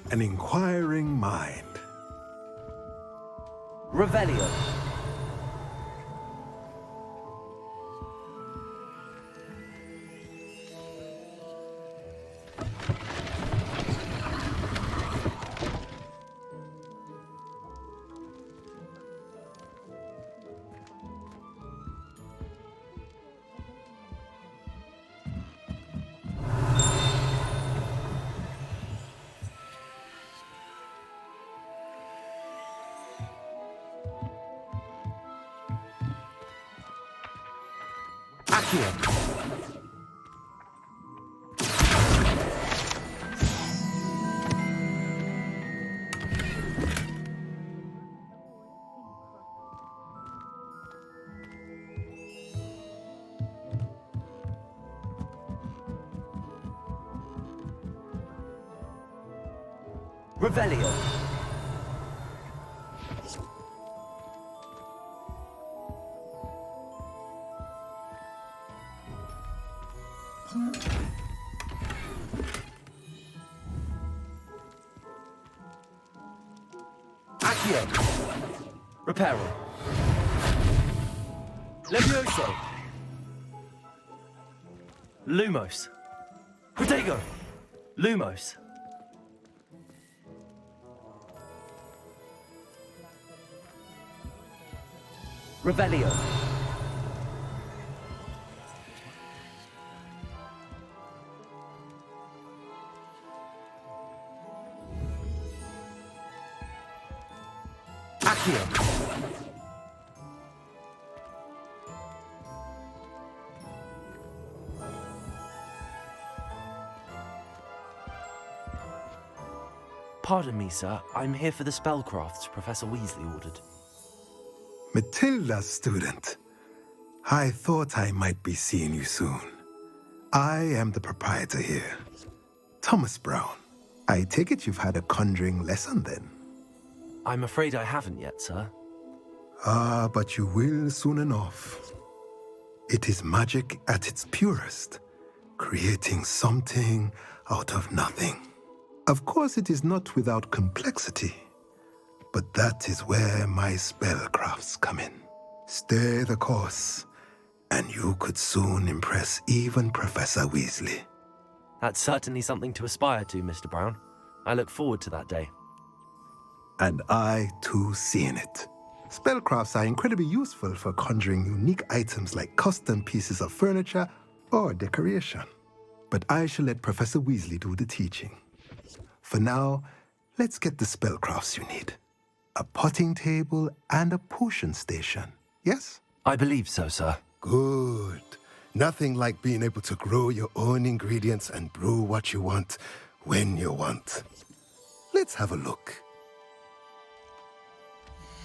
An inquiring mind. Revelio. Accio. Revelio. Accio. Reparo. Levioso. Lumos. Protego. Lumos. Revelio. Accio. Pardon me, sir. I'm here for the spellcrafts Professor Weasley ordered. Matilda's student. I thought I might be seeing you soon. I am the proprietor here, Thomas Brown. I take it you've had a conjuring lesson then? I'm afraid I haven't yet, sir. Ah, but you will soon enough. It is magic at its purest, creating something out of nothing. Of course, it is not without complexity, but that is where my spellcrafts come in. Stay the course, and you could soon impress even Professor Weasley. That's certainly something to aspire to, Mr. Brown. I look forward to that day. And I, too, seeing it. Spellcrafts are incredibly useful for conjuring unique items like custom pieces of furniture or decoration. But I shall let Professor Weasley do the teaching. For now, let's get the spellcrafts you need. A potting table and a potion station, yes? I believe so, sir. Good. Nothing like being able to grow your own ingredients and brew what you want when you want. Let's have a look.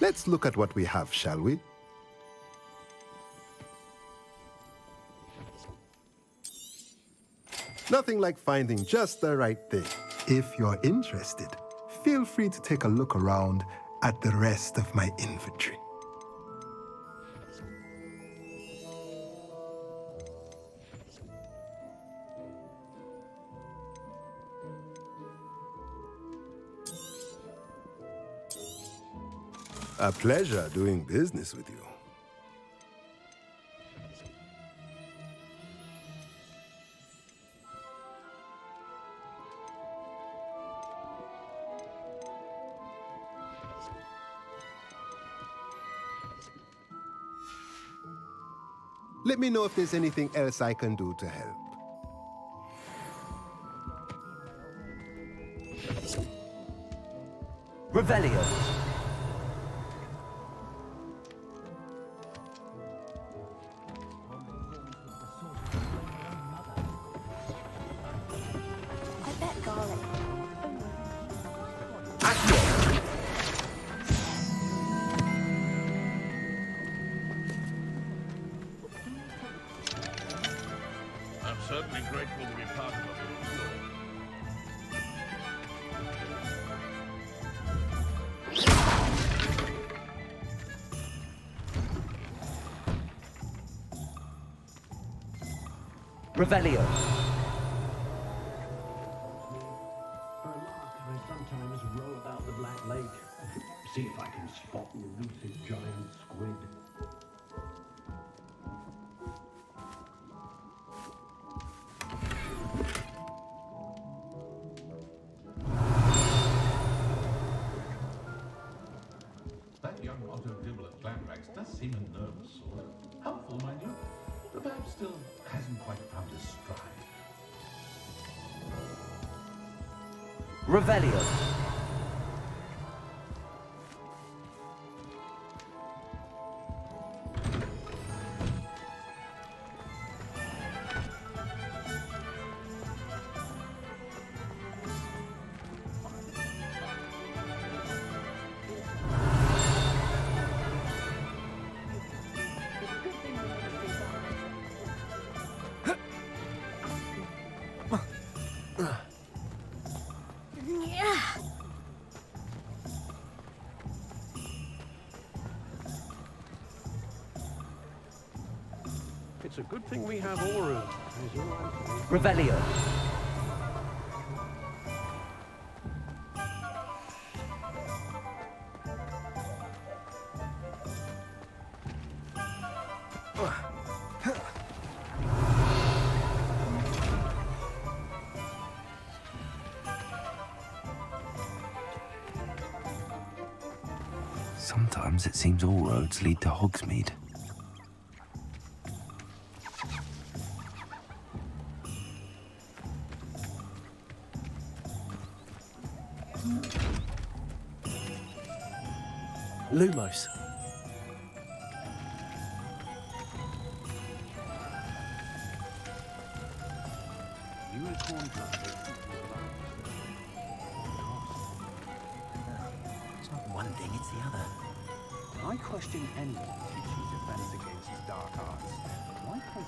Let's look at what we have, shall we? Nothing like finding just the right thing. If you're interested, feel free to take a look around at the rest of my inventory. A pleasure doing business with you. Let me know if there's anything else I can do to help. Revelio. I bet garlic. Accio. I'm certainly grateful to be part of it. Revelio. For a lark, I sometimes row about the Black Lake. See if I can spot an elusive giant squid. That young Otto-Dibble Glanrax does seem a nervous sort. Helpful, mind you, but perhaps still hasn't quite found his stride. Revelio. It's a good thing we have auras, is all I'm saying. Revelio. Sometimes it seems all roads lead to Hogsmeade. Lumos. Unicorn blood. It's not one thing, it's the other. I question anyone teaching defense against dark arts. Why pay?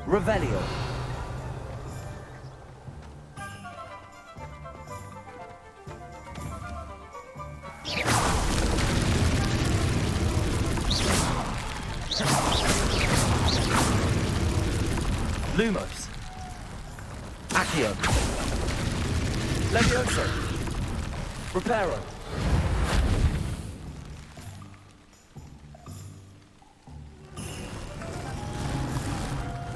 Revelio. Lumos. Accio. Levioso. Reparo.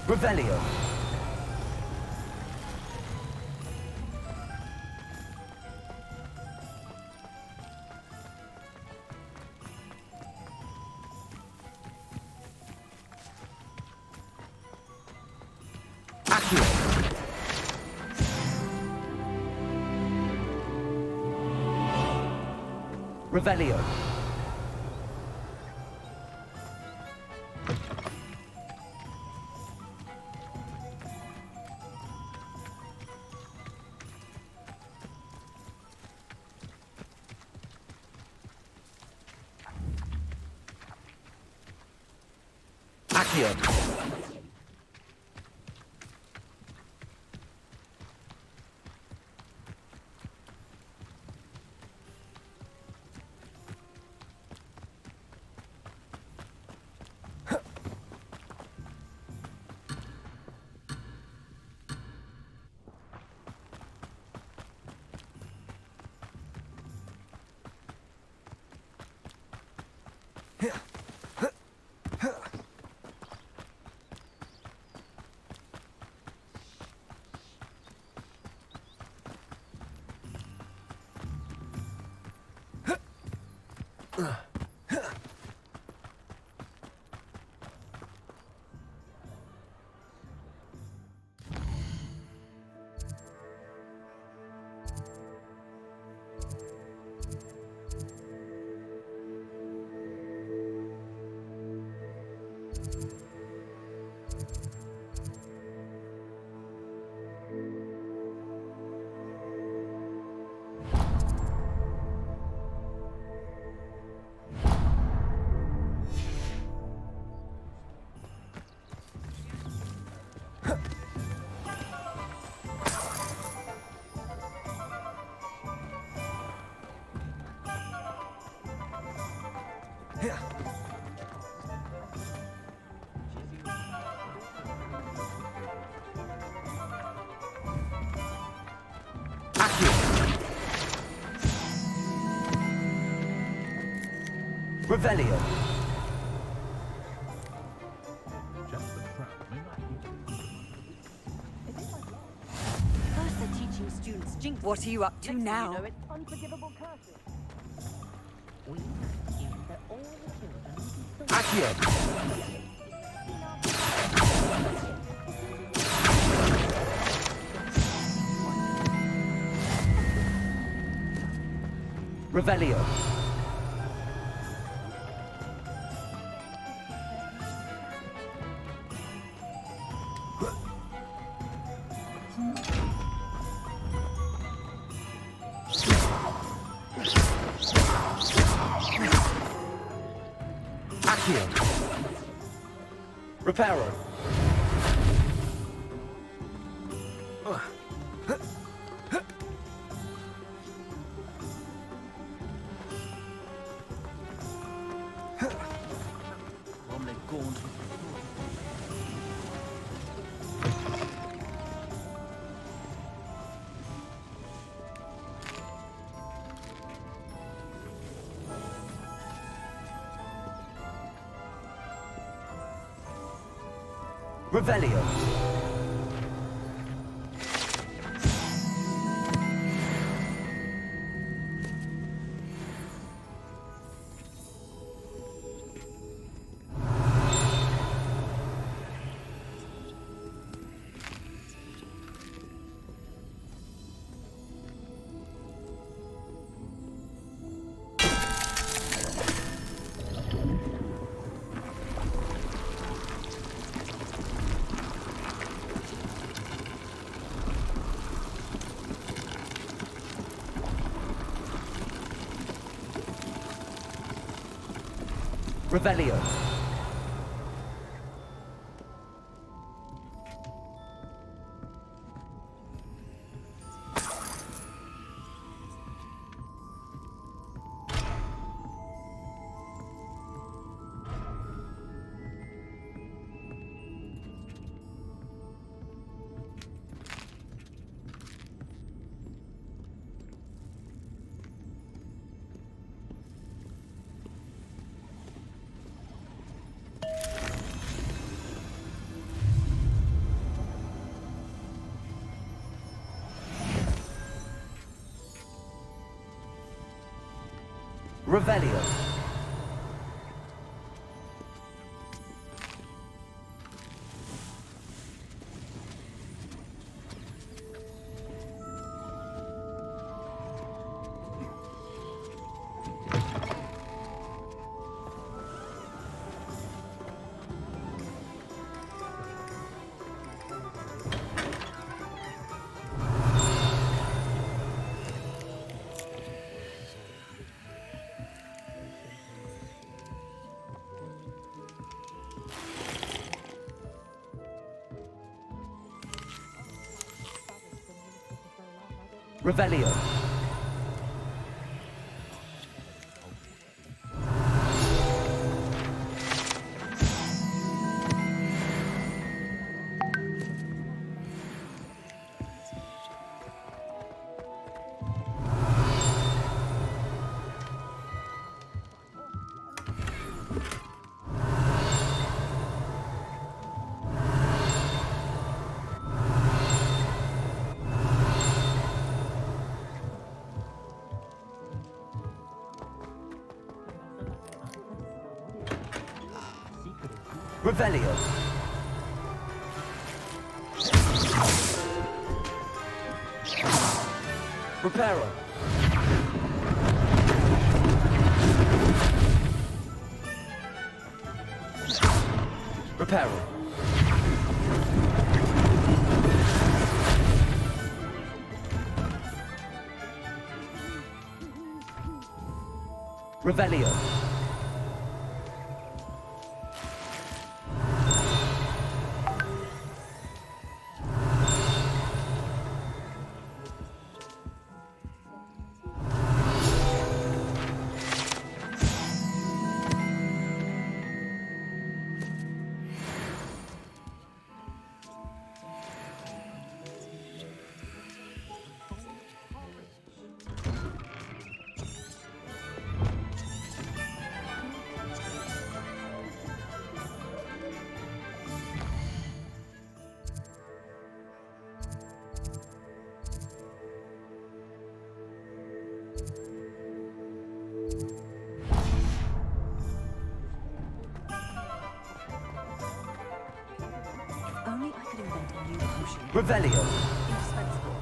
Revelio. Accio. Revelio. Accio. Revelio. Just the crowd may not be. First they're teaching students jinx. What are you up to Next thing now? You know, it's unforgivable curses. Accio. Revelio. Accio. Reparo. Revelio. Revelio. Revelio. Revelio. Revelio. Reparo. Reparo. Revelio. Revelio. Indispensable.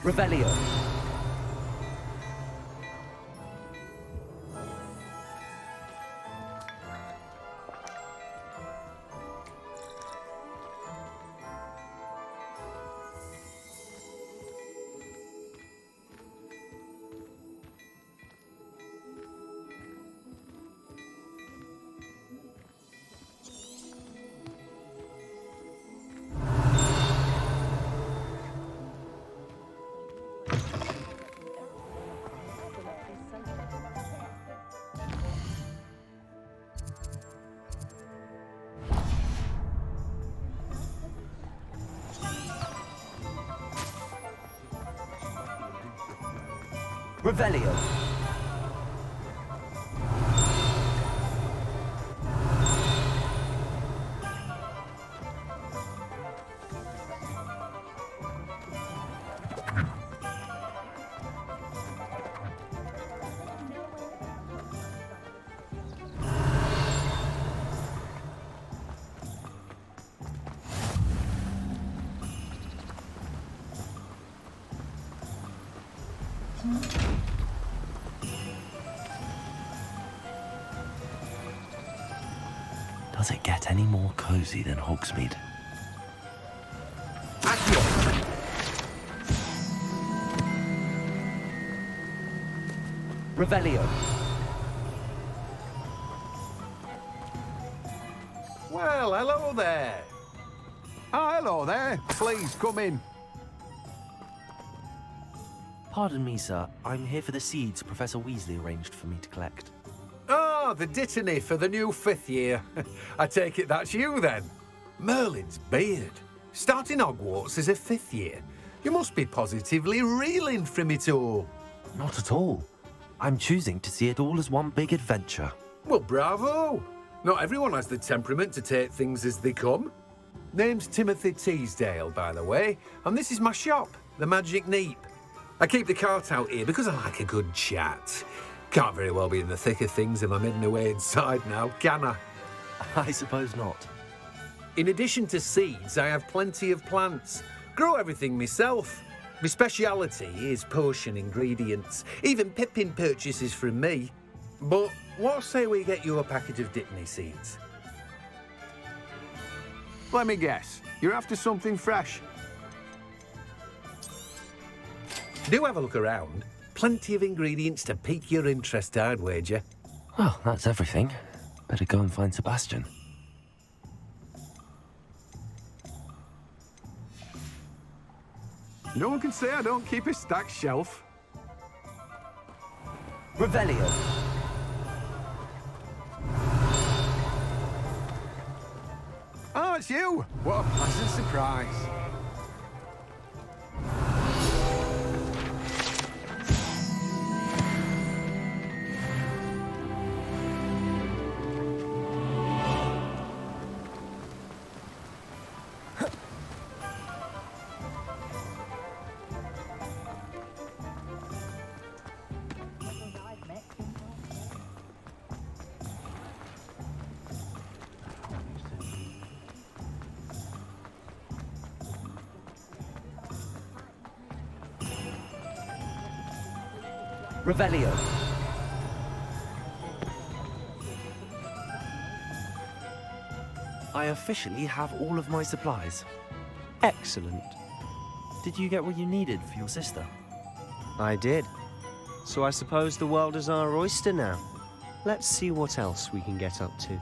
Revelio. Revelio. Does it get any more cozy than Hogsmeade? Revelio. Well, hello there. Oh, hello there. Please, come in. Pardon me, sir. I'm here for the seeds Professor Weasley arranged for me to collect. Oh, the dittany for the new 5th year. I take it that's you, then. Merlin's beard. Starting Hogwarts as a 5th year. You must be positively reeling from it all. Not at all. I'm choosing to see it all as one big adventure. Well, bravo. Not everyone has the temperament to take things as they come. Name's Timothy Teasdale, by the way, and this is my shop, the Magic Neep. I keep the cart out here because I like a good chat. Can't very well be in the thick of things if I'm hidden away inside now, can I? I suppose not. In addition to seeds, I have plenty of plants. Grow everything myself. My speciality is potion ingredients. Even Pippin purchases from me. But what say we get you a packet of Dittany seeds? Let me guess. You're after something fresh. Do have a look around. Plenty of ingredients to pique your interest, I'd wager. Well, that's everything. Better go and find Sebastian. No one can say I don't keep a stacked shelf. Revelio. Oh, it's you! What a pleasant surprise. Revelio. I officially have all of my supplies. Excellent. Did you get what you needed for your sister? I did. So I suppose the world is our oyster now. Let's see what else we can get up to.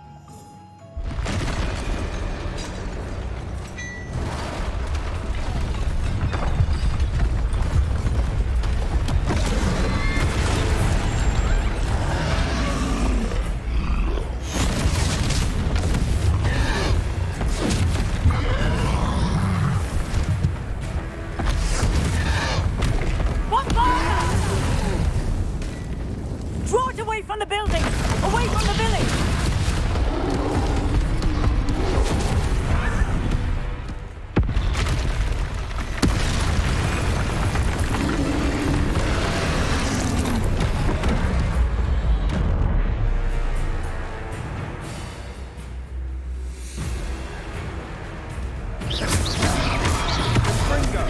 Confringo!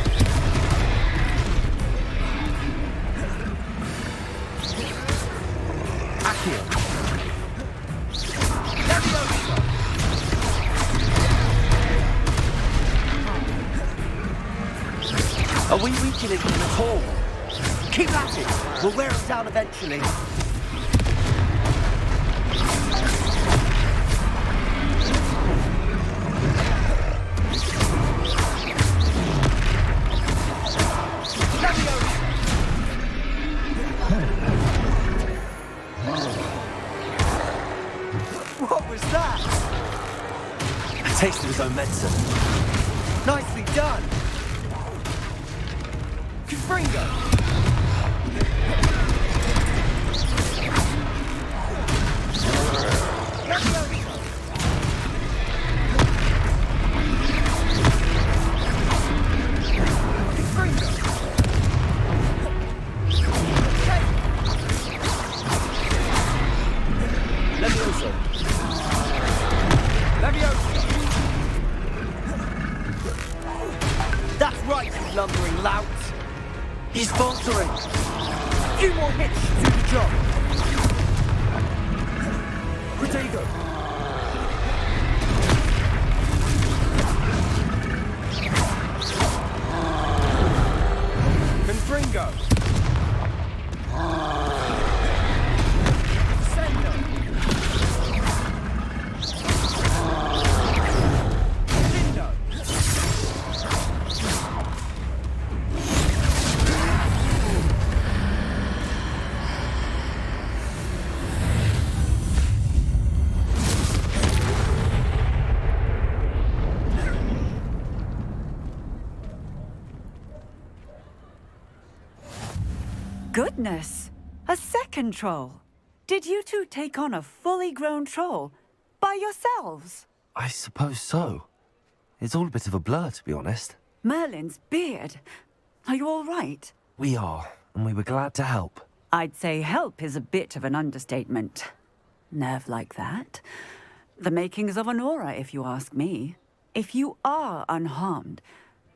Accio. Leviosa! Are we weakening him at all? Keep at it! We'll wear him down eventually. What was that? A taste of his own medicine. Nicely done! Confringo! Leviosa. Leviosa! That's right, you lumbering lout. He's faltering. A few more hits to do the job. Protego! Confringo! Sendo! Lindo! Goodness! A second troll! Did you two take on a fully grown troll by yourselves? I suppose so. It's all a bit of a blur, to be honest. Merlin's beard. Are you all right? We are, and we were glad to help. I'd say help is a bit of an understatement. Nerve like that. The makings of an aura, if you ask me. If you are unharmed,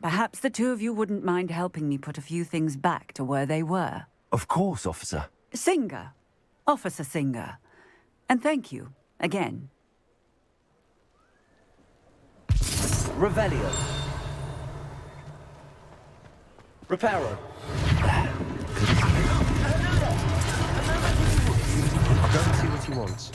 perhaps the two of you wouldn't mind helping me put a few things back to where they were. Of course, officer. Singer. Officer Singer. And thank you, again. Revelio. Reparo. I'll go and see what he wants.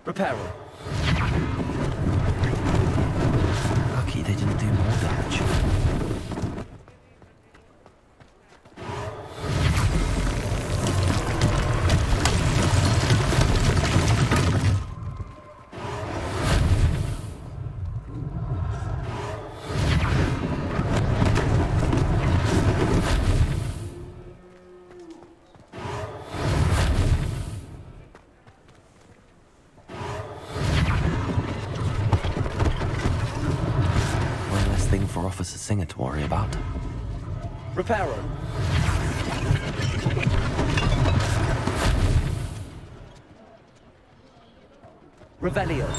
Reparo. Lucky they didn't do more damage. For Officer Singer to worry about. Reparo. Revelio.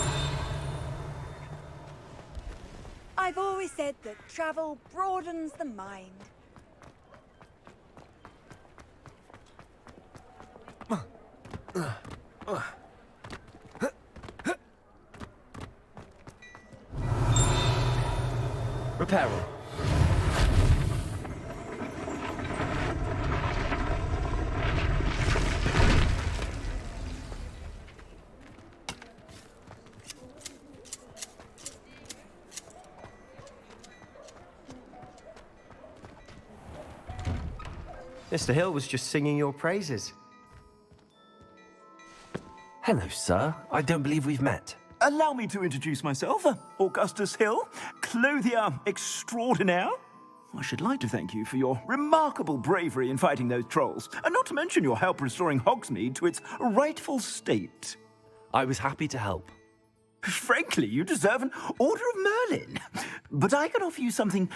I've always said that travel broadens the mind. Reparo. Mr. Hill was just singing your praises. Hello, sir. I don't believe we've met. Allow me to introduce myself, Augustus Hill, clothier extraordinaire. I should like to thank you for your remarkable bravery in fighting those trolls, and not to mention your help restoring Hogsmeade to its rightful state. I was happy to help. Frankly, you deserve an Order of Merlin. But I can offer you something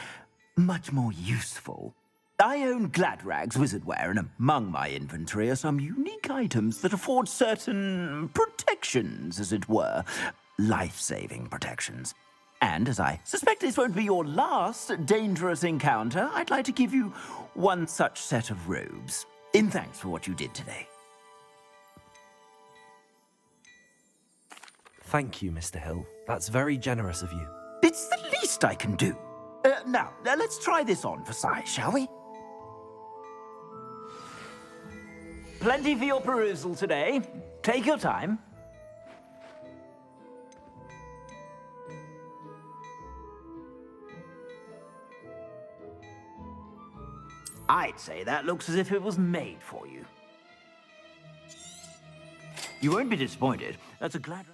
much more useful. I own Gladrag's wizardware, and among my inventory are some unique items that afford certain protections, as it were. Life-saving protections. And as I suspect this won't be your last dangerous encounter, I'd like to give you one such set of robes, in thanks for what you did today. Thank you, Mr. Hill. That's very generous of you. It's the least I can do. Now, let's try this on for size, shall we? Plenty for your perusal today. Take your time. I'd say that looks as if it was made for you. You won't be disappointed. That's a glad...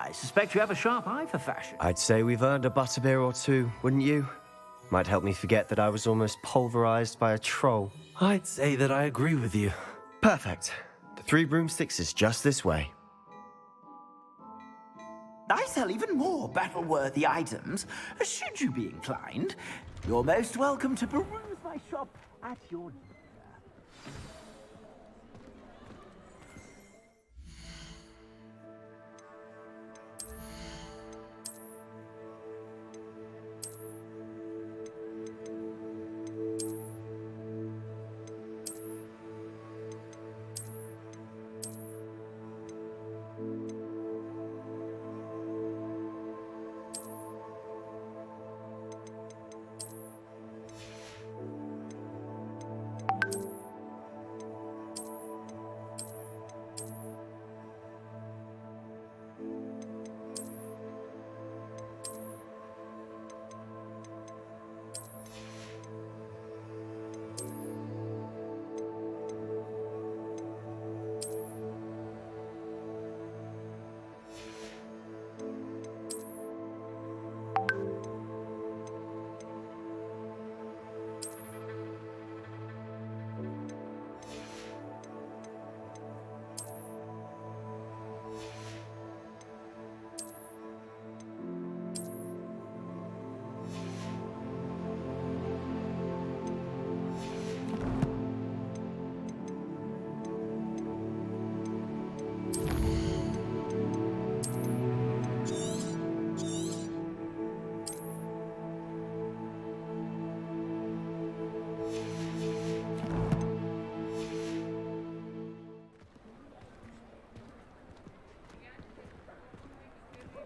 I suspect you have a sharp eye for fashion. I'd say we've earned a butterbeer or two, wouldn't you? Might help me forget that I was almost pulverized by a troll. I'd say that I agree with you. Perfect. The 3 broomsticks is just this way. I sell even more battle-worthy items. Should you be inclined, you're most welcome to peruse my shop at your leisure.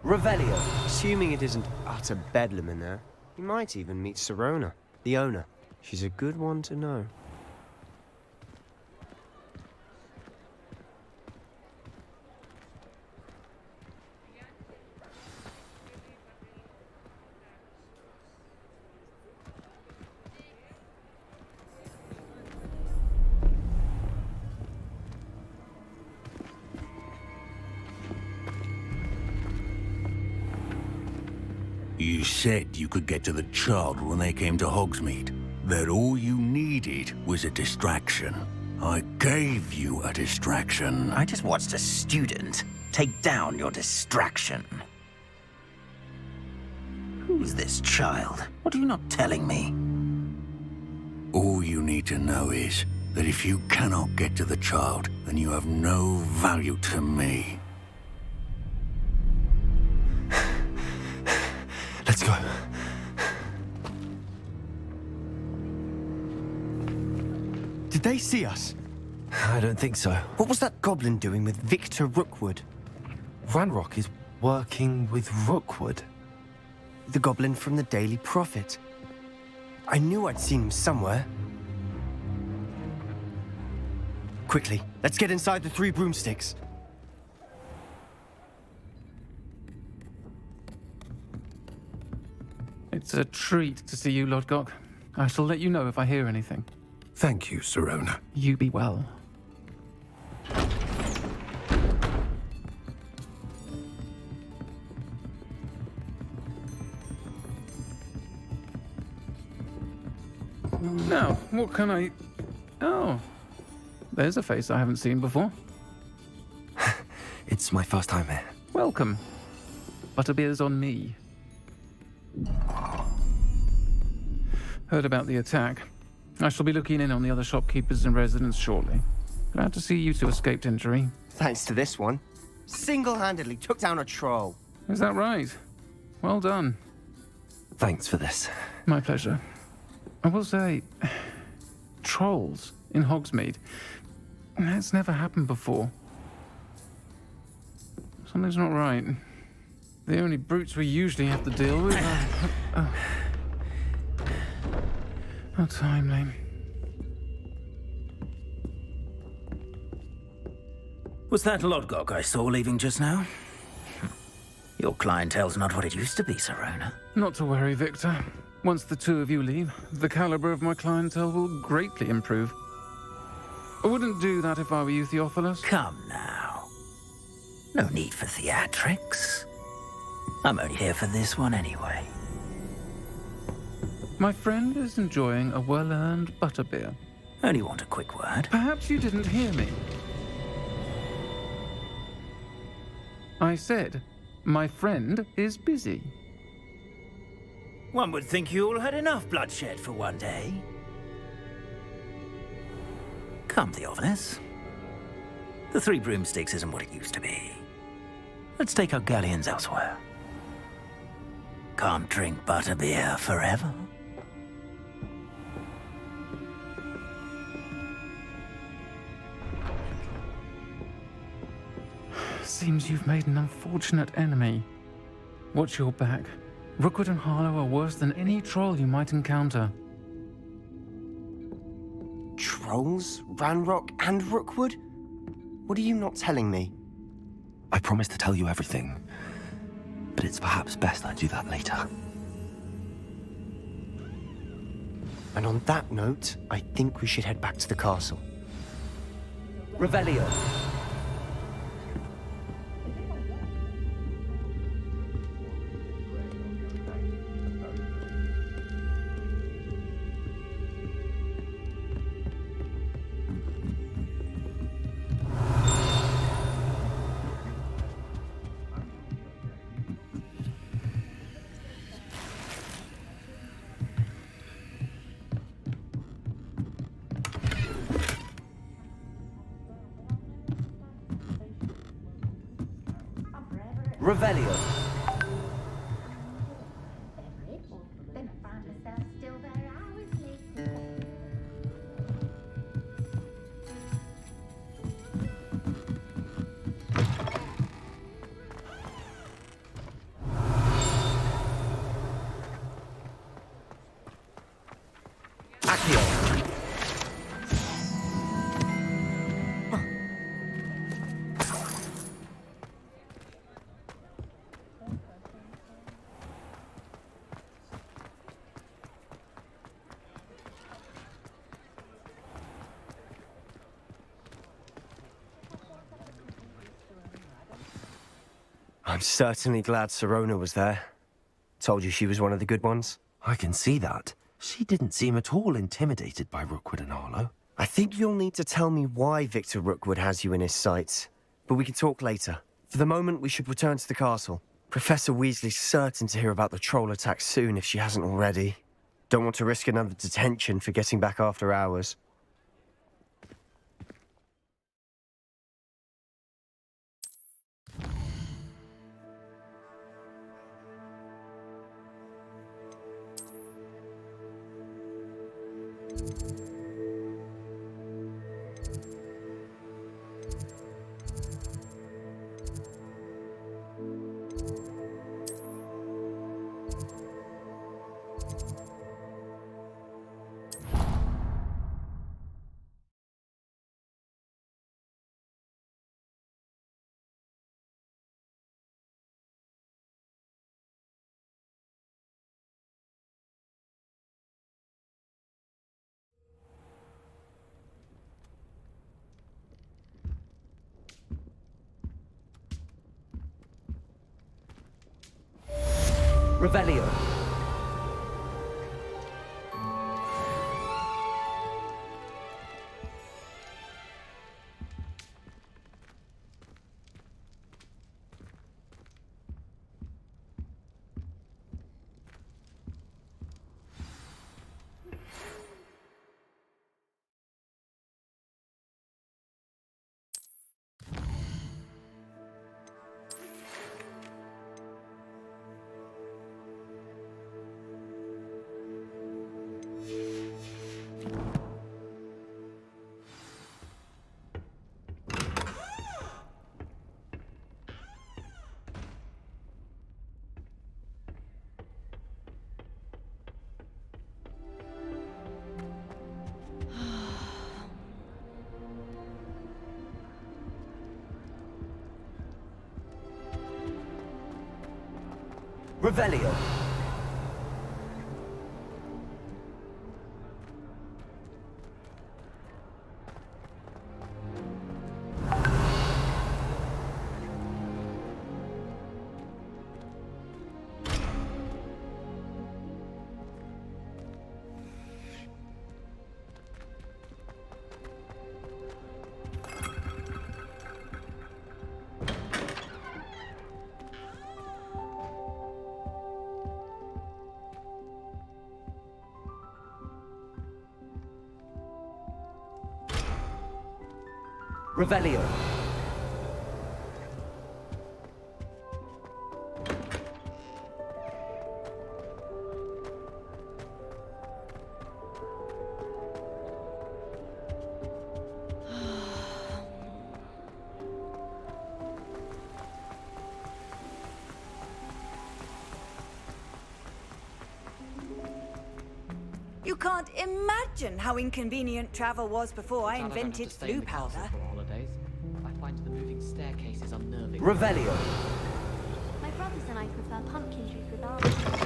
Revelio. Assuming it isn't utter bedlam in there, you might even meet Serona, the owner. She's a good one to know. You said you could get to the child when they came to Hogsmeade. That all you needed was a distraction. I gave you a distraction. I just watched a student take down your distraction. Who's this child? What are you not telling me? All you need to know is that if you cannot get to the child, then you have no value to me. Let's go. Did they see us? I don't think so. What was that goblin doing with Victor Rookwood? Ranrock is working with Rookwood. The goblin from the Daily Prophet. I knew I'd seen him somewhere. Quickly, let's get inside the 3 broomsticks. It's a treat to see you, Lodgok. I shall let you know if I hear anything. Thank you, Sirona. You be well. Now, what can I... Oh, there's a face I haven't seen before. It's my first time here. Welcome. Butterbeer's on me. Heard about the attack. I shall be looking in on the other shopkeepers and residents shortly. Glad to see you two escaped injury. Thanks to this one. Single-handedly took down a troll. Is that right? Well done. Thanks for this. My pleasure. I will say, trolls in Hogsmeade. That's never happened before. Something's not right. The only brutes we usually have to deal with are... How timely. Was that Lodgok I saw leaving just now? Your clientele's not what it used to be, Sirona. Not to worry, Victor. Once the 2 of you leave, the caliber of my clientele will greatly improve. I wouldn't do that if I were you, Theophilus. Come now. No need for theatrics. I'm only here for this one anyway. My friend is enjoying a well-earned butterbeer. Only want a quick word. Perhaps you didn't hear me. I said, my friend is busy. One would think you all had enough bloodshed for one day. Come, Theophilus. The 3 broomsticks isn't what it used to be. Let's take our galleons elsewhere. Can't drink butterbeer forever. Seems you've made an unfortunate enemy. Watch your back. Rookwood and Harlow are worse than any troll you might encounter. Trolls? Ranrock and Rookwood? What are you not telling me? I promised to tell you everything, but it's perhaps best I do that later. And on that note, I think we should head back to the castle. Revelio. Revelio. I'm certainly glad Sirona was there. Told you she was one of the good ones. I can see that. She didn't seem at all intimidated by Rookwood and Harlow. I think you'll need to tell me why Victor Rookwood has you in his sights. But we can talk later. For the moment, we should return to the castle. Professor Weasley's certain to hear about the troll attack soon if she hasn't already. Don't want to risk another detention for getting back after hours. Revelio. Revelio. Revelio. You can't imagine how inconvenient travel was before I invented flu powder. I find the moving staircases unnerving. Revelio. My brothers and I prefer pumpkin trees with almonds.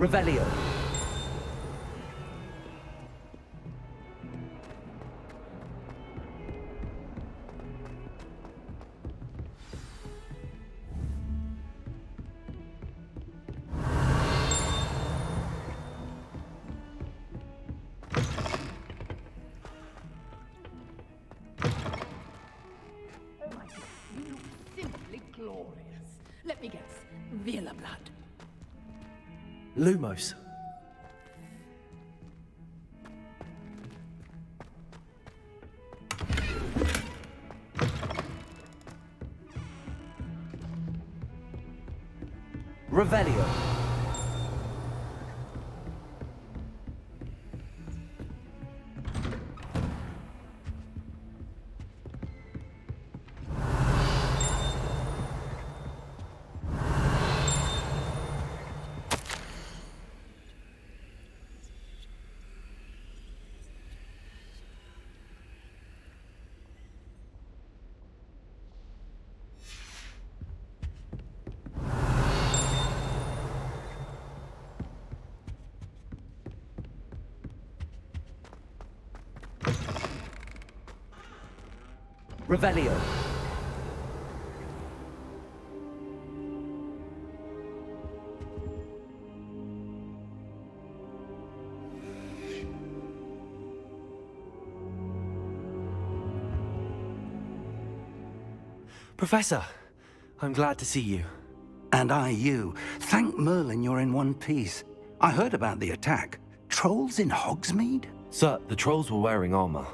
Revelio. You look simply glorious. Let me guess. Villa blood. Lumos. Revelio. Revelio. Professor, I'm glad to see you. And I you. Thank Merlin you're in one piece. I heard about the attack. Trolls in Hogsmeade? Sir, the trolls were wearing armor.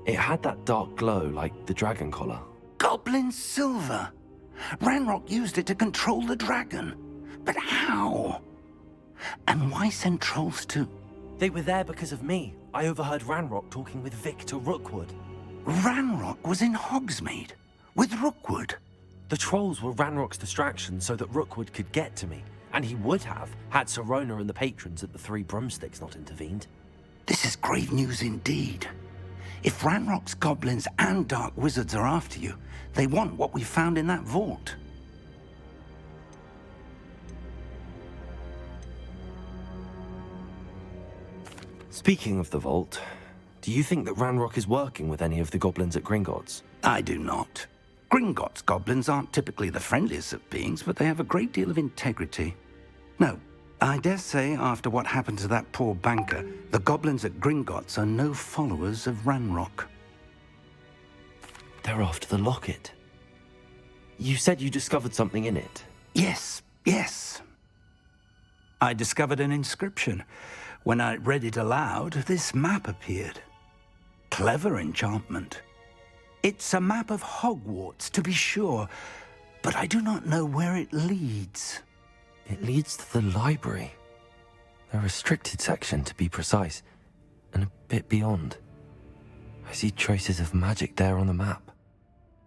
It had that dark glow like the dragon collar. Goblin silver! Ranrock used it to control the dragon. But how? And why send trolls to... They were there because of me. I overheard Ranrock talking with Victor Rookwood. Ranrock was in Hogsmeade with Rookwood. The trolls were Ranrock's distraction so that Rookwood could get to me. And he would have, had Sirona and the patrons at the Three Broomsticks not intervened. This is grave news indeed. If Ranrock's goblins and dark wizards are after you, they want what we found in that vault. Speaking of the vault, do you think that Ranrock is working with any of the goblins at Gringotts? I do not. Gringotts goblins aren't typically the friendliest of beings, but they have a great deal of integrity. No, I dare say after what happened to that poor banker, the goblins at Gringotts are no followers of Ranrock. They're after the locket. You said you discovered something in it. Yes. I discovered an inscription. When I read it aloud, this map appeared. Clever enchantment. It's a map of Hogwarts, to be sure, but I do not know where it leads. It leads to the library. A restricted section, to be precise, and a bit beyond. I see traces of magic there on the map.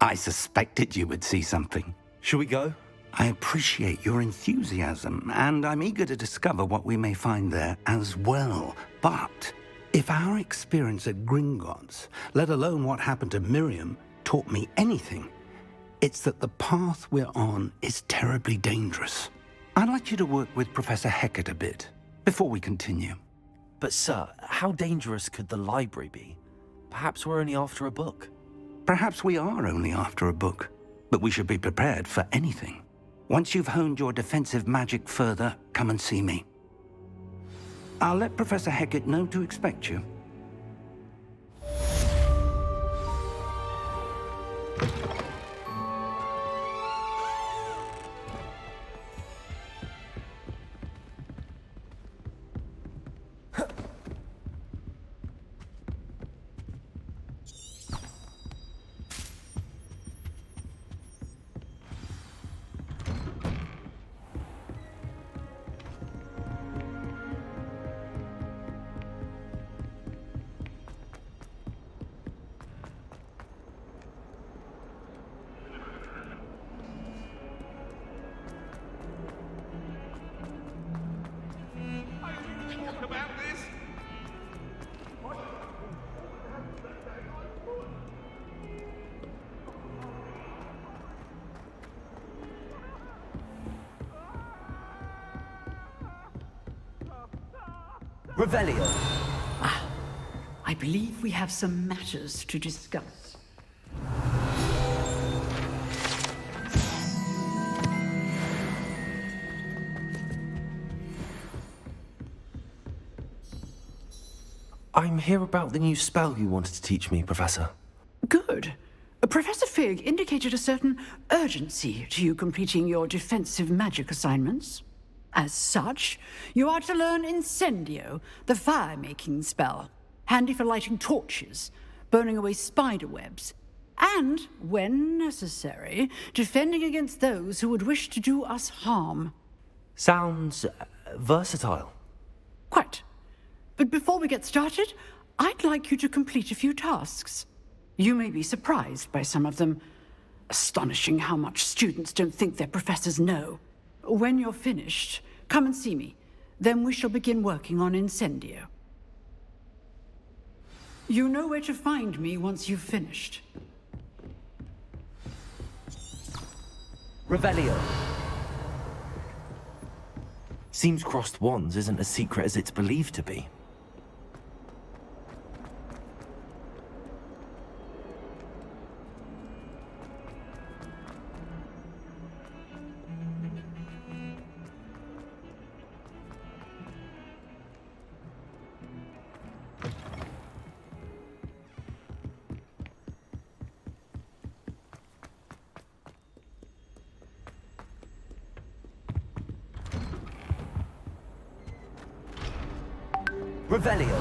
I suspected you would see something. Shall we go? I appreciate your enthusiasm, and I'm eager to discover what we may find there as well. But if our experience at Gringotts, let alone what happened to Miriam, taught me anything, it's that the path we're on is terribly dangerous. I'd like you to work with Professor Hecat a bit before we continue. But sir, how dangerous could the library be? Perhaps we're only after a book. Perhaps we are only after a book, but we should be prepared for anything. Once you've honed your defensive magic further, come and see me. I'll let Professor Hecat know to expect you. Revelio. I believe we have some matters to discuss. I'm here about the new spell you wanted to teach me, Professor. Good. Professor Fig indicated a certain urgency to you completing your defensive magic assignments. As such, you are to learn Incendio, the fire-making spell, handy for lighting torches, burning away spider webs, and, when necessary, defending against those who would wish to do us harm. Sounds versatile. Quite. But before we get started, I'd like you to complete a few tasks. You may be surprised by some of them. Astonishing how much students don't think their professors know. When you're finished, come and see me. Then we shall begin working on Incendio. You know where to find me once you've finished. Revelio. Seems crossed wands isn't as secret as it's believed to be. Revelio.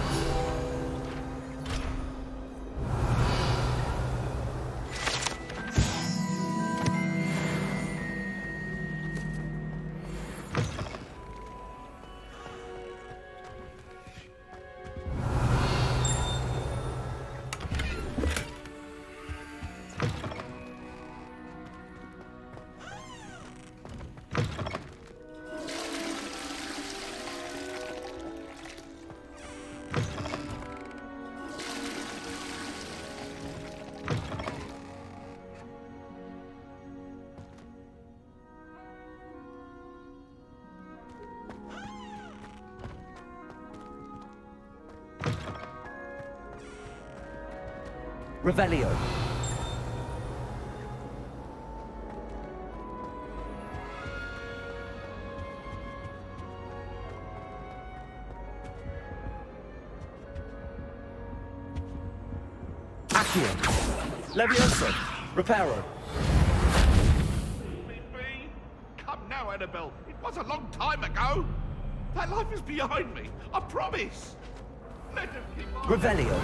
Revelio. Accio. Levioso. Reparo. Come now, Annabelle. It was a long time ago. That life is behind me. I promise. Let him keep on. Revelio.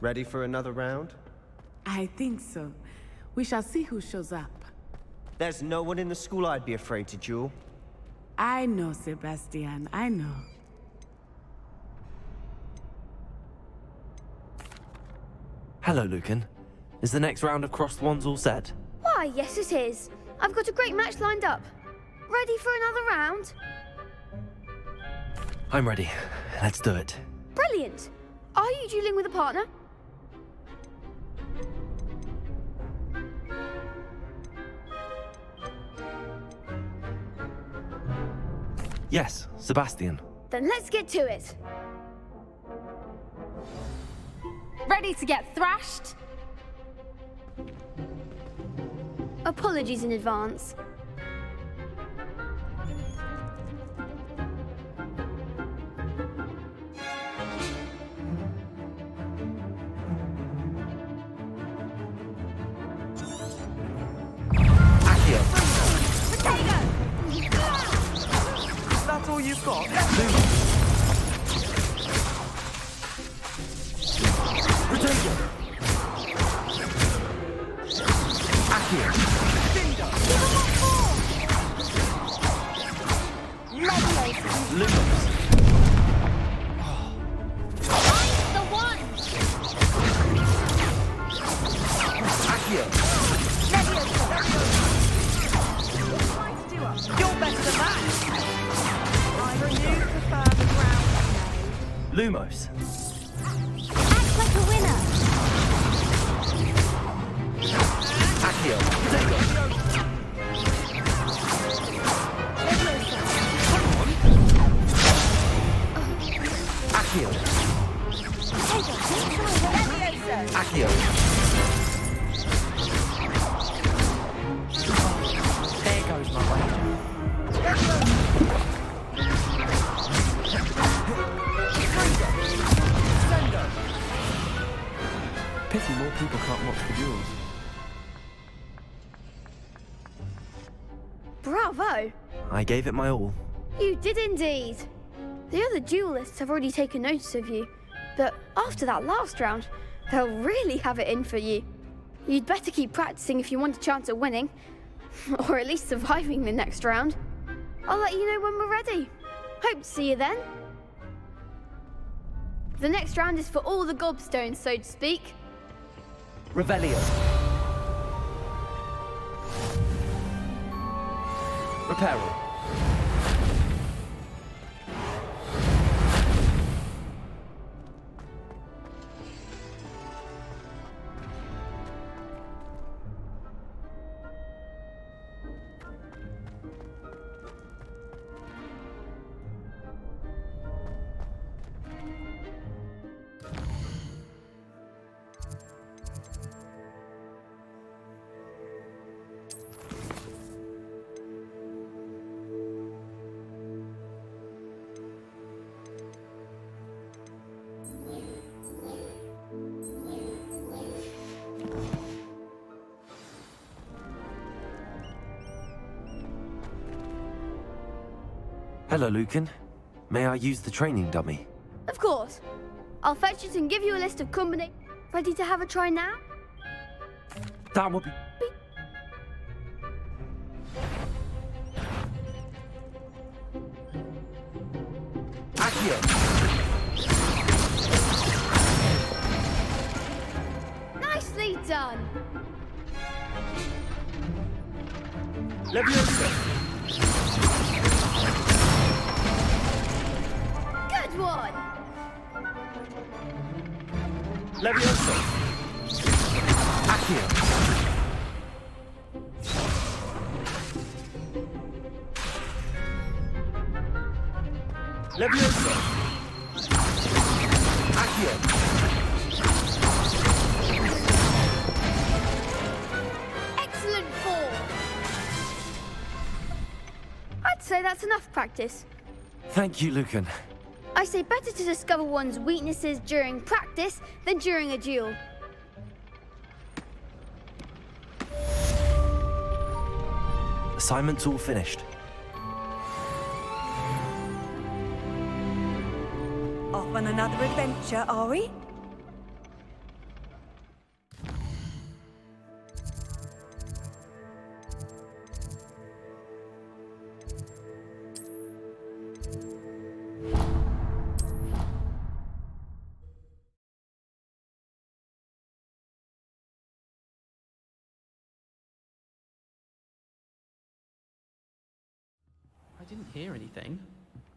Ready for another round? I think so. We shall see who shows up. There's no one in the school I'd be afraid to duel. I know, Sebastian, I know. Hello, Lucan. Is the next round of crossed wands all set? Why, yes it is. I've got a great match lined up. Ready for another round? I'm ready. Let's do it. Brilliant. Are you dueling with a partner? Yes, Sebastian. Then let's get to it. Ready to get thrashed? Apologies in advance. That's all you've got? Protego! Accio! Lumos! I'm the one! Accio! You're better than that! Either you prefer the ground Lumos. Act like a winner! Accio! Accio! Accio! There goes my wager. Pity more people can't watch the duels. Bravo! I gave it my all. You did indeed. The other duelists have already taken notice of you, but after that last round, they'll really have it in for you. You'd better keep practicing if you want a chance at winning, or at least surviving the next round. I'll let you know when we're ready. Hope to see you then. The next round is for all the gobstones, so to speak. Revelio. Reparo. Hello, Lucan. May I use the training dummy? Of course. I'll fetch it and give you a list of combinations. Ready to have a try now? That would be... Accio! Nicely done. Leviosa! Good one. Leviosa! Accio! Leviosa! Accio! Excellent form. I'd say that's enough practice. Thank you, Lucan. I say better to discover one's weaknesses during practice than during a duel. Assignment's all finished. Off on another adventure, are we? I didn't hear anything.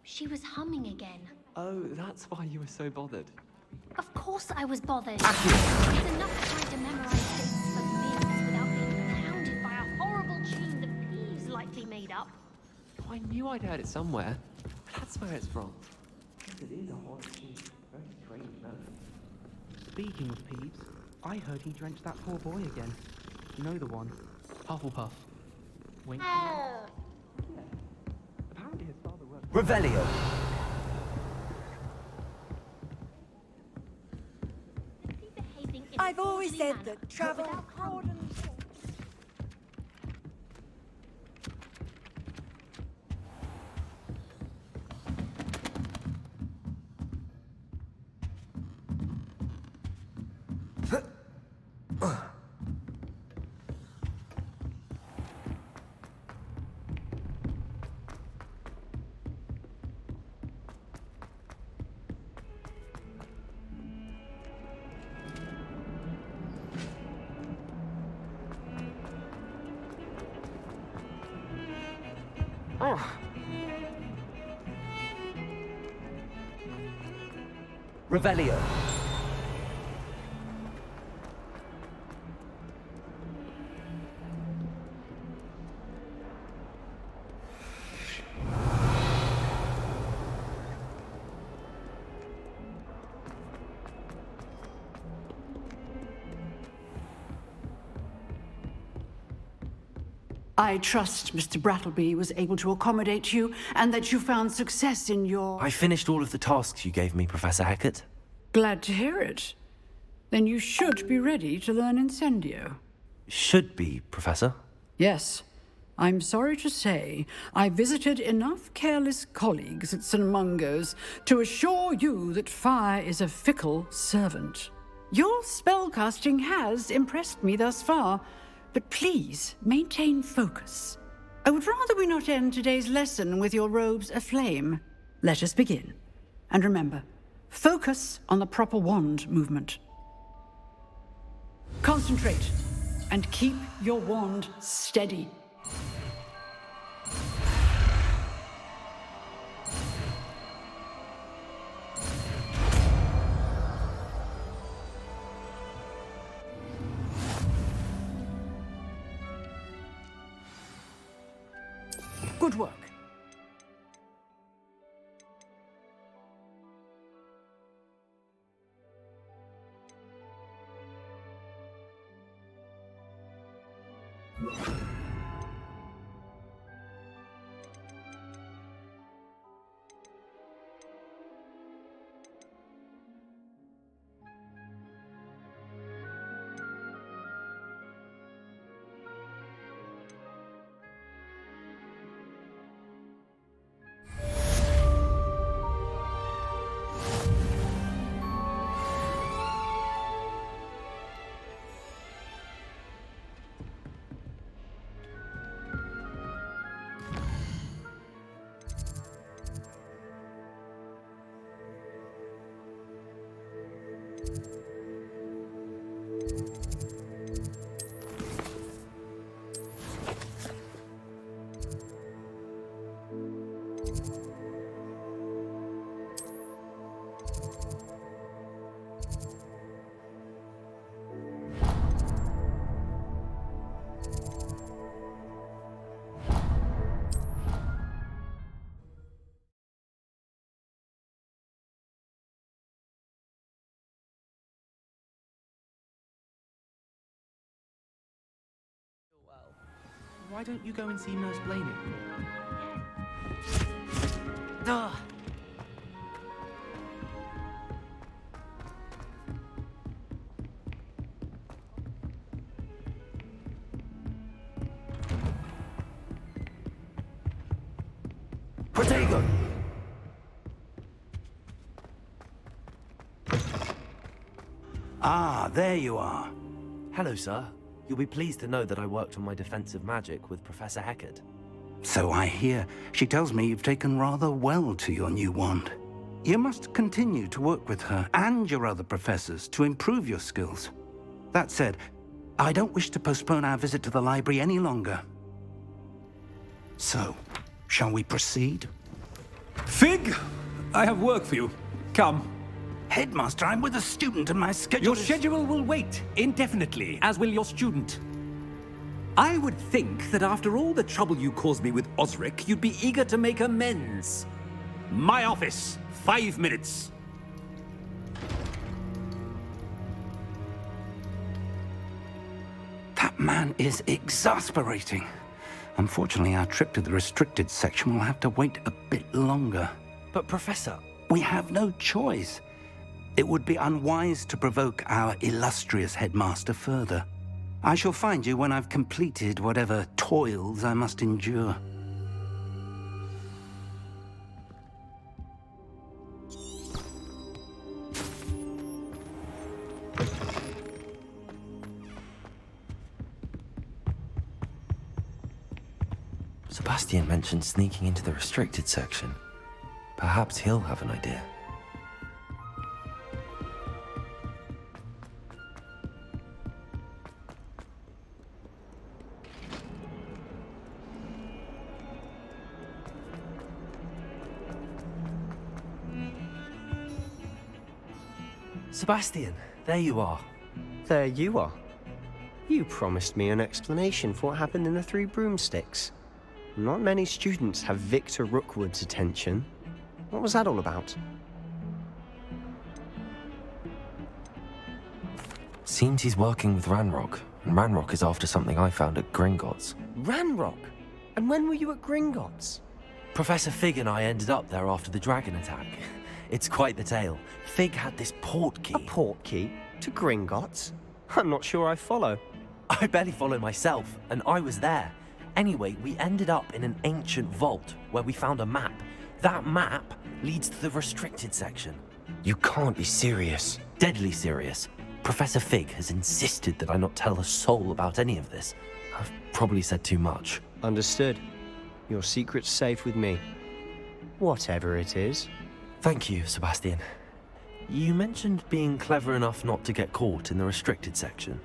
She was humming again. Oh, that's why you were so bothered. Of course I was bothered. It's enough trying to memorize dates for meals without being pounded by a horrible tune that Peeves likely made up. Oh, I knew I'd heard it somewhere. That's where it's from. It is a horror tune. Very strange, no? Speaking of Peeves, I heard he drenched that poor boy again. You know the one. Hufflepuff. Wink. Apparently his father worked... Revelio! I've always said that travel broadens. Revelio! I trust Mr. Brattleby was able to accommodate you and that you found success in your... I finished all of the tasks you gave me, Professor Hecat. Glad to hear it. Then you should be ready to learn Incendio. Should be, Professor. Yes. I'm sorry to say, I visited enough careless colleagues at St. Mungo's to assure you that fire is a fickle servant. Your spellcasting has impressed me thus far, but please maintain focus. I would rather we not end today's lesson with your robes aflame. Let us begin. And remember, focus on the proper wand movement. Concentrate and keep your wand steady. Good work. Why don't you go and see Nurse Blaney? Ugh. Protego! Ah, there you are. Hello, sir. You'll be pleased to know that I worked on my defensive magic with Professor Heckard. So I hear. She tells me you've taken rather well to your new wand. You must continue to work with her and your other professors to improve your skills. That said, I don't wish to postpone our visit to the library any longer. So, shall we proceed? Fig! I have work for you. Come. Headmaster, I'm with a student and my schedule Your schedule will wait indefinitely, as will your student. I would think that after all the trouble you caused me with Osric, you'd be eager to make amends. My office, 5 minutes. That man is exasperating. Unfortunately, our trip to the restricted section will have to wait a bit longer. But, Professor... We have no choice. It would be unwise to provoke our illustrious headmaster further. I shall find you when I've completed whatever toils I must endure. Sebastian mentioned sneaking into the restricted section. Perhaps he'll have an idea. Sebastian, there you are. There you are. You promised me an explanation for what happened in the Three Broomsticks. Not many students have Victor Rookwood's attention. What was that all about? Seems he's working with Ranrock, and Ranrock is after something I found at Gringotts. Ranrock? And when were you at Gringotts? Professor Fig and I ended up there after the dragon attack. It's quite the tale. Fig had this port key. A port key? To Gringotts? I'm not sure I follow. I barely follow myself, and I was there. Anyway, we ended up in an ancient vault where we found a map. That map leads to the restricted section. You can't be serious. Deadly serious. Professor Fig has insisted that I not tell a soul about any of this. I've probably said too much. Understood. Your secret's safe with me. Whatever it is. Thank you, Sebastian. You mentioned being clever enough not to get caught in the restricted section.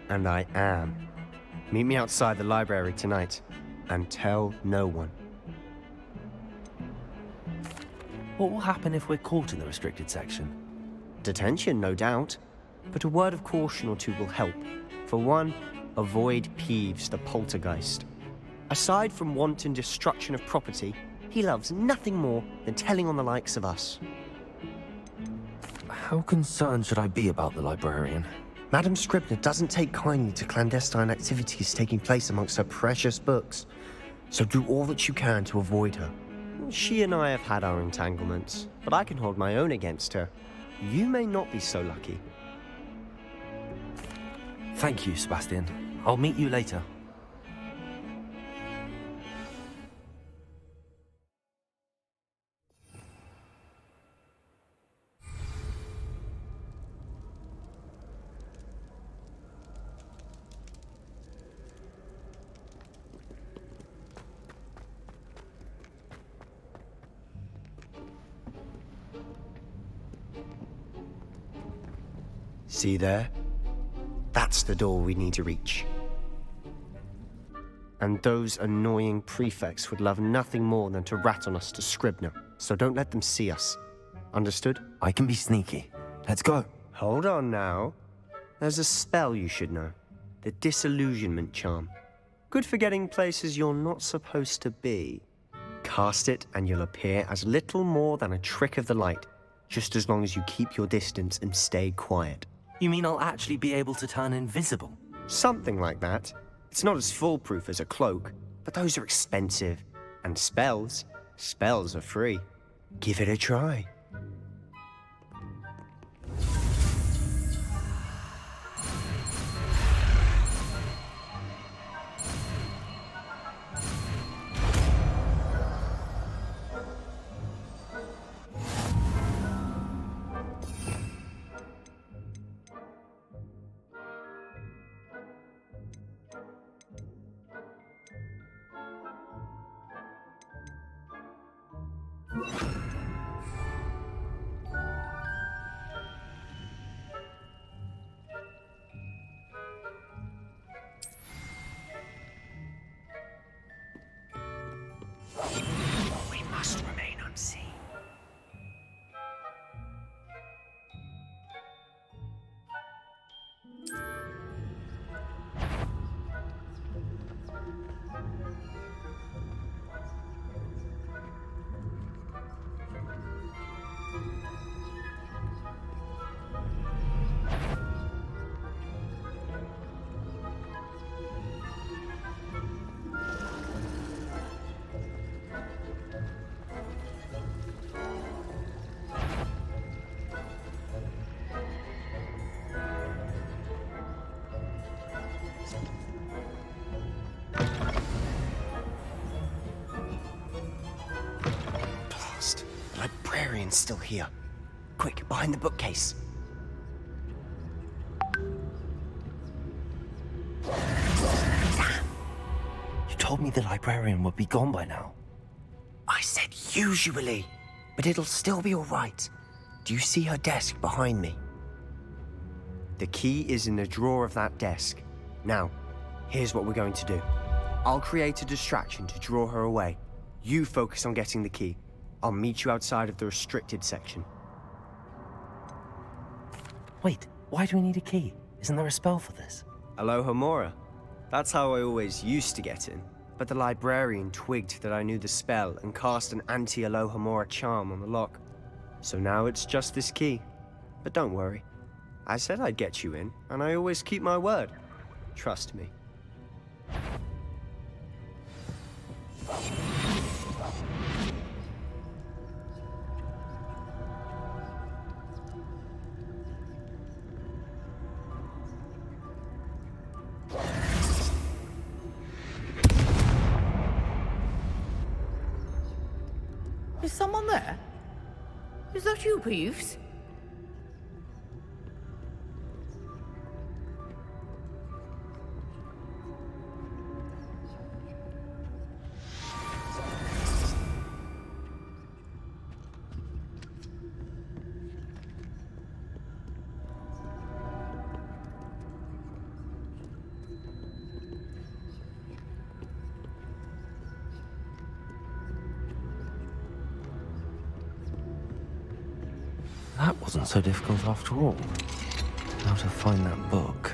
And I am. Meet me outside the library tonight, and tell no one. What will happen if we're caught in the restricted section? Detention, no doubt. But a word of caution or two will help. For one, avoid Peeves, the poltergeist. Aside from wanton destruction of property, he loves nothing more than telling on the likes of us. How concerned should I be about the librarian? Madame Scribner doesn't take kindly to clandestine activities taking place amongst her precious books, so do all that you can to avoid her. She and I have had our entanglements, but I can hold my own against her. You may not be so lucky. Thank you, Sebastian. I'll meet you later. See there? That's the door we need to reach. And those annoying prefects would love nothing more than to rat on us to Scribner, so don't let them see us. Understood? I can be sneaky. Let's go. Hold on now. There's a spell you should know. The Disillusionment Charm. Good for getting places you're not supposed to be. Cast it and you'll appear as little more than a trick of the light, just as long as you keep your distance and stay quiet. You mean I'll actually be able to turn invisible? Something like that. It's not as foolproof as a cloak, but those are expensive. And spells are free. Give it a try. We must remain unseen. Blast. The librarian's still here. Quick, behind the bookcase. You told me the librarian would be gone by now. I said usually, but it'll still be all right. Do you see her desk behind me? The key is in the drawer of that desk. Now, here's what we're going to do. I'll create a distraction to draw her away. You focus on getting the key. I'll meet you outside of the restricted section. Wait, why do we need a key? Isn't there a spell for this? Alohomora. That's how I always used to get in. But the librarian twigged that I knew the spell and cast an anti-Alohomora charm on the lock. So now it's just this key. But don't worry. I said I'd get you in, and I always keep my word. Trust me. Is someone there? Is that you, Peeves? That wasn't so difficult after all. How to find that book.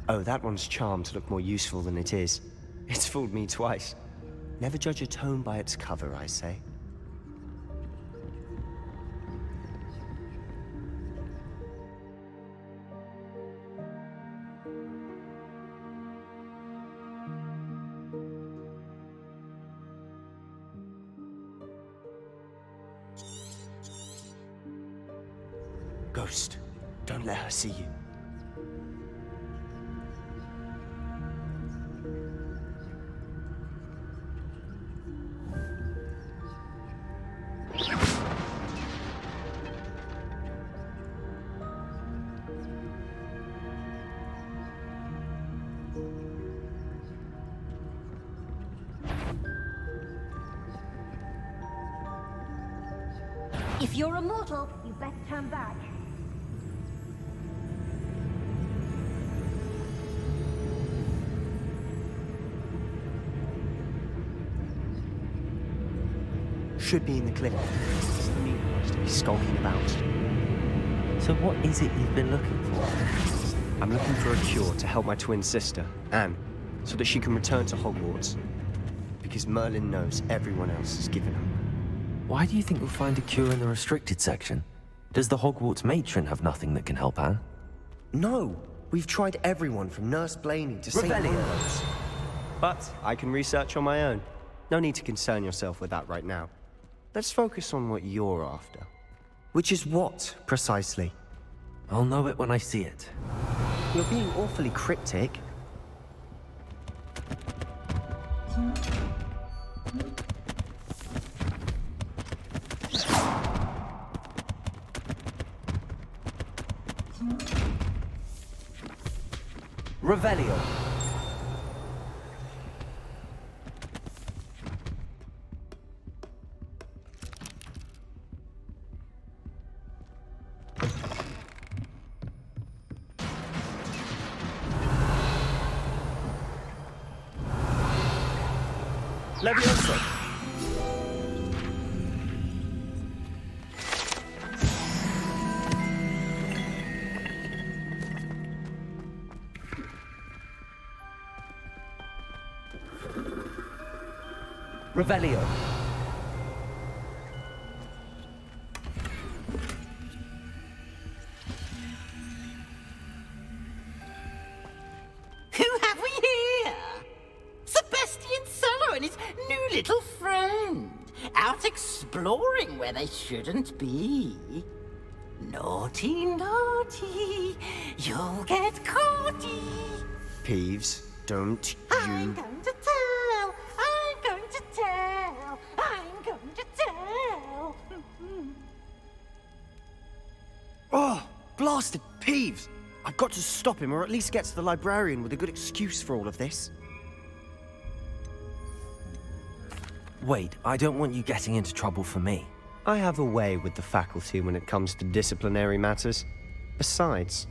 Oh, that one's charmed to look more useful than it is. It's fooled me twice. Never judge a tome by its cover, I say. Ghost, don't let her see you. If you're immortal, you better turn back. should be in the clinic. This doesn't mean you're supposed to be skulking about. So what is it you've been looking for? I'm looking for a cure to help my twin sister, Anne, so that she can return to Hogwarts. Because Merlin knows everyone else has given up. Why do you think we'll find a cure in the restricted section? Does the Hogwarts matron have nothing that can help Anne? No! We've tried everyone from Nurse Blaney to St. Ambrose. But I can research on my own. No need to concern yourself with that right now. Let's focus on what you're after. Which is what, precisely? I'll know it when I see it. You're being awfully cryptic. Revelio. Levioso. Revelio. Who have we here? Sebastian Solo and his new little friend. Out exploring where they shouldn't be. Naughty, naughty. You'll get caughty. Peeves, don't I'm going to tell. I'm going to tell. I'm going to tell. Oh, blasted Peeves! I've got to stop him, or at least get to the librarian with a good excuse for all of this. Wait, I don't want you getting into trouble for me. I have a way with the faculty when it comes to disciplinary matters. Besides,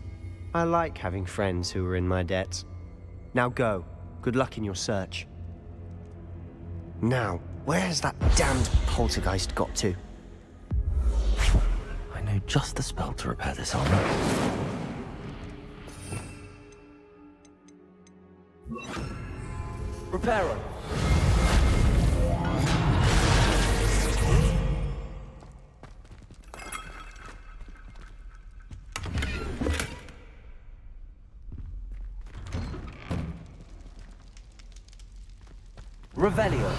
I like having friends who are in my debt. Now go. Good luck in your search. Now, where's that damned poltergeist got to? I know just the spell to repair this armor. Reparo. Revelio.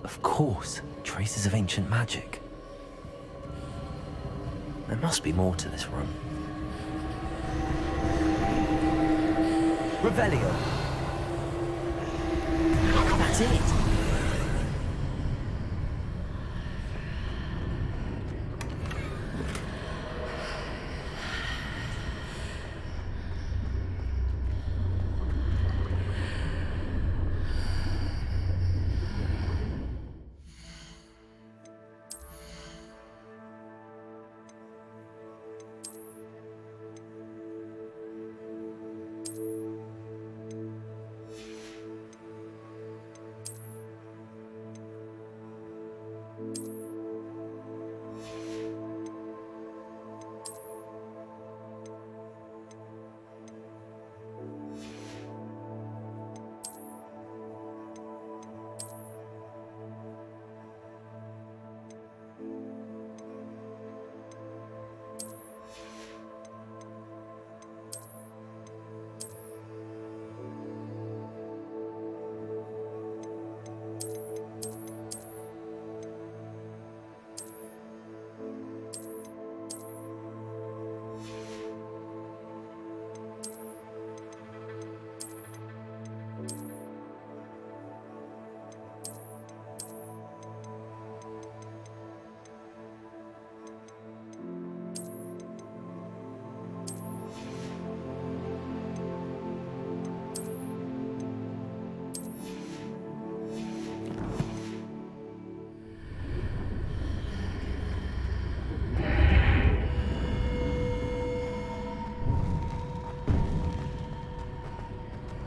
Of course, traces of ancient magic. There must be more to this room. Revelio. That's it.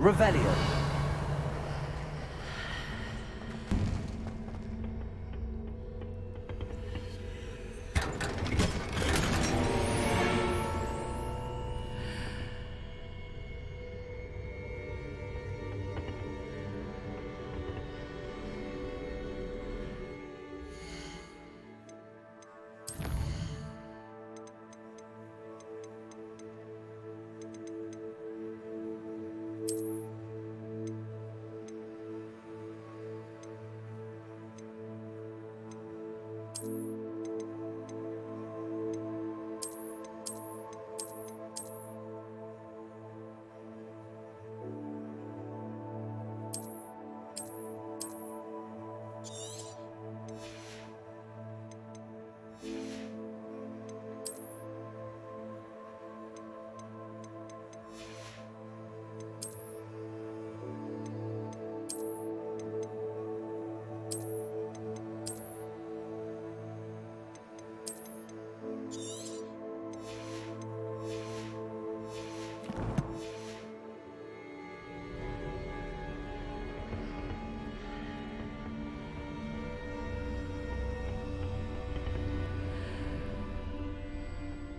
Revelio.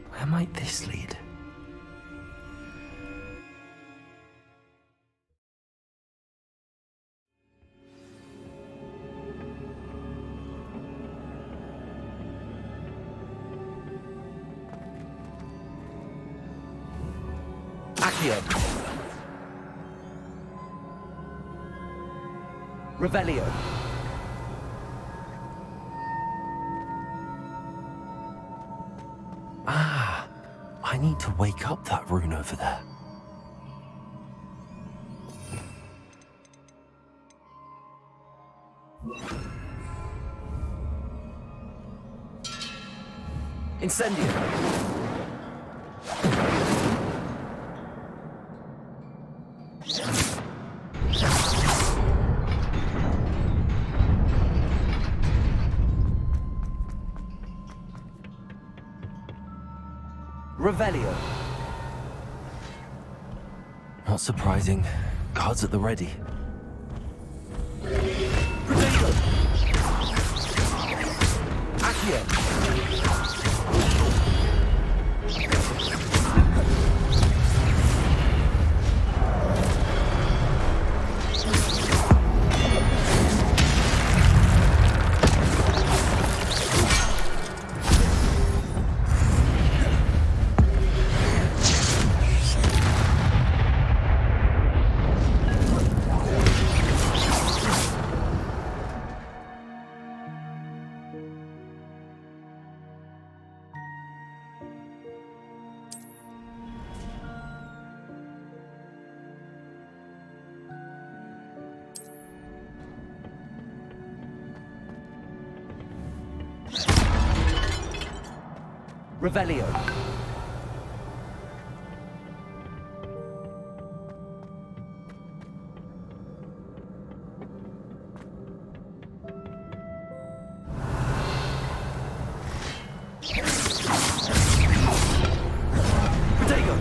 Where might this lead? Accio. Revelio. Ah, I need to wake up that rune over there. Incendio. Revelio. Not surprising. Guards at the ready. Protego. Accio. Revelio. Protego.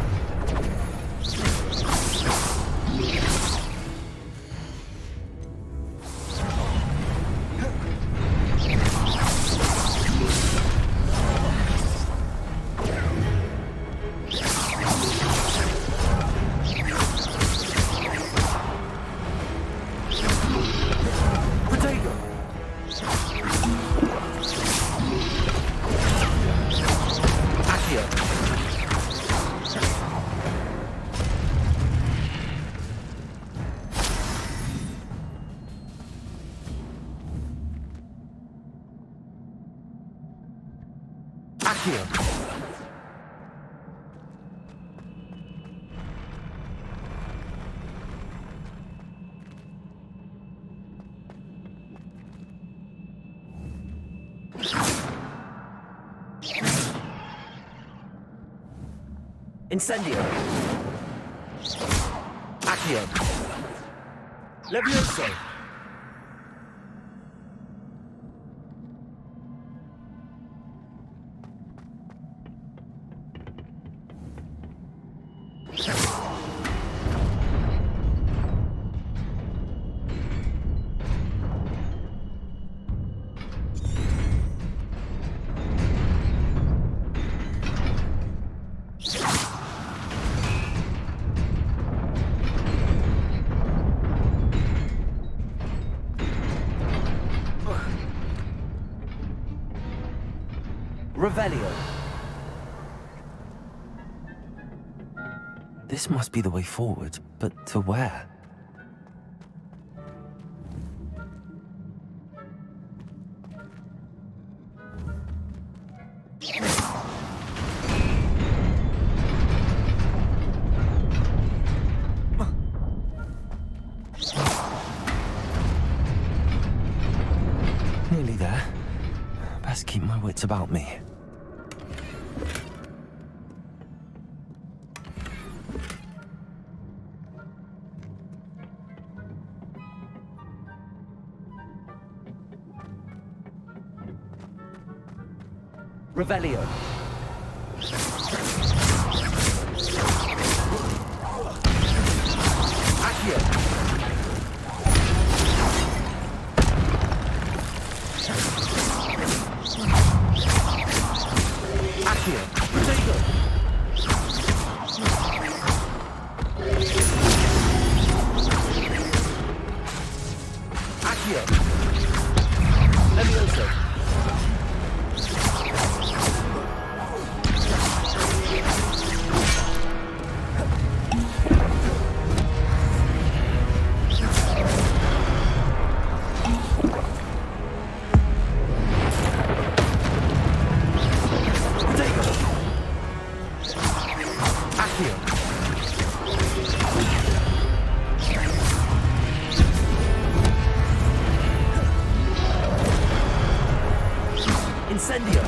Accio. Incendio. Accio. Levioso. Revelio. This must be the way forward, but to where? Nearly there. Best keep my wits about me. Revelio. Accio. Accio. Protego. Accio. Levioso. Incendio.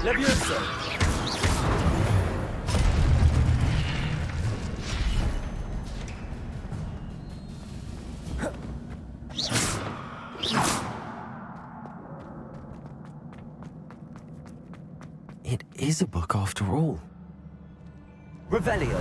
Levioso. It is a book after all. Revelio.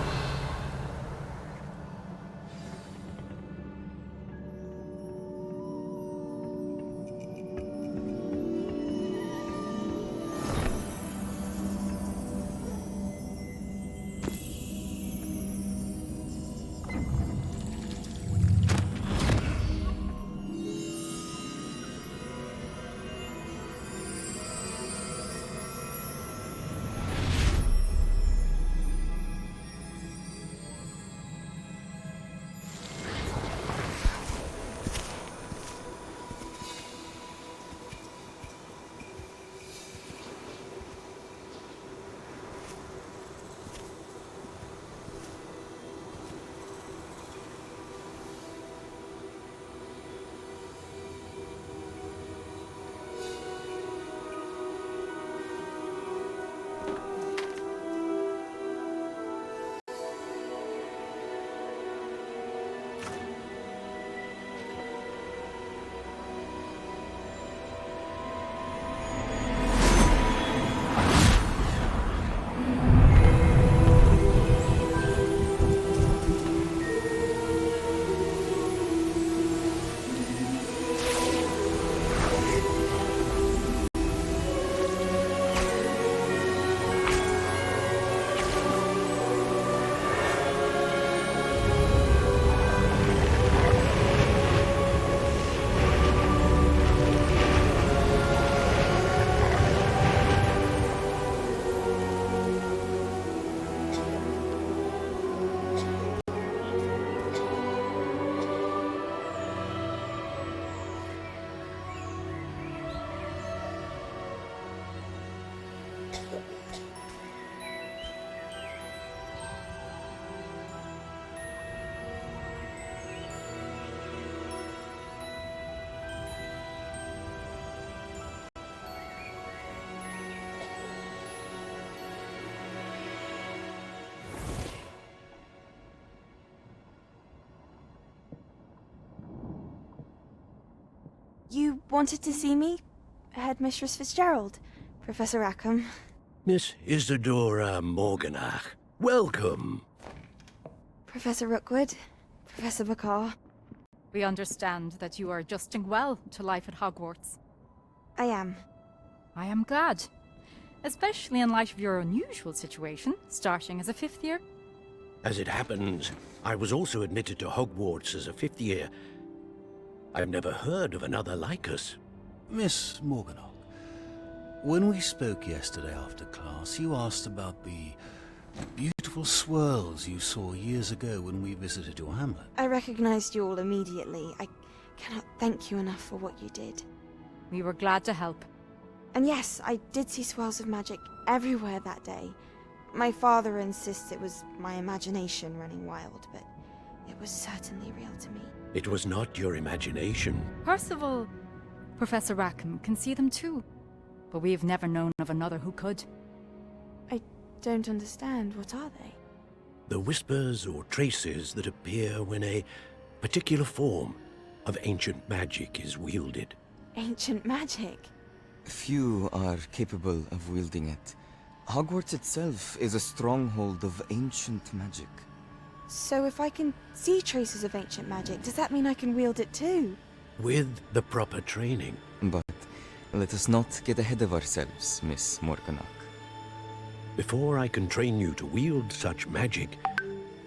You wanted to see me? Headmistress Fitzgerald, Professor Rackham. Miss Isadora Morganach, welcome. Professor Rookwood, Professor Bakar. We understand that you are adjusting well to life at Hogwarts. I am. I am glad. Especially in light of your unusual situation, starting as a 5th year. As it happens, I was also admitted to Hogwarts as a 5th year. I've never heard of another like us. Miss Morganock, when we spoke yesterday after class, you asked about the beautiful swirls you saw years ago when we visited your hamlet. I recognized you all immediately. I cannot thank you enough for what you did. We were glad to help. And yes, I did see swirls of magic everywhere that day. My father insists it was my imagination running wild, but it was certainly real to me. It was not your imagination. Percival, Professor Rackham can see them too. But we've never known of another who could. I don't understand. What are they? The whispers or traces that appear when a particular form of ancient magic is wielded. Ancient magic? Few are capable of wielding it. Hogwarts itself is a stronghold of ancient magic. So if I can see traces of ancient magic, does that mean I can wield it too? With the proper training. But let us not get ahead of ourselves, Miss Morganock. Before I can train you to wield such magic,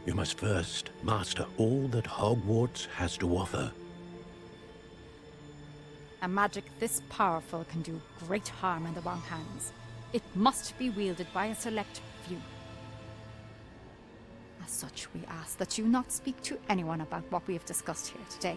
you must first master all that Hogwarts has to offer. A magic this powerful can do great harm in the wrong hands. It must be wielded by a select few. As such, we ask that you not speak to anyone about what we have discussed here today.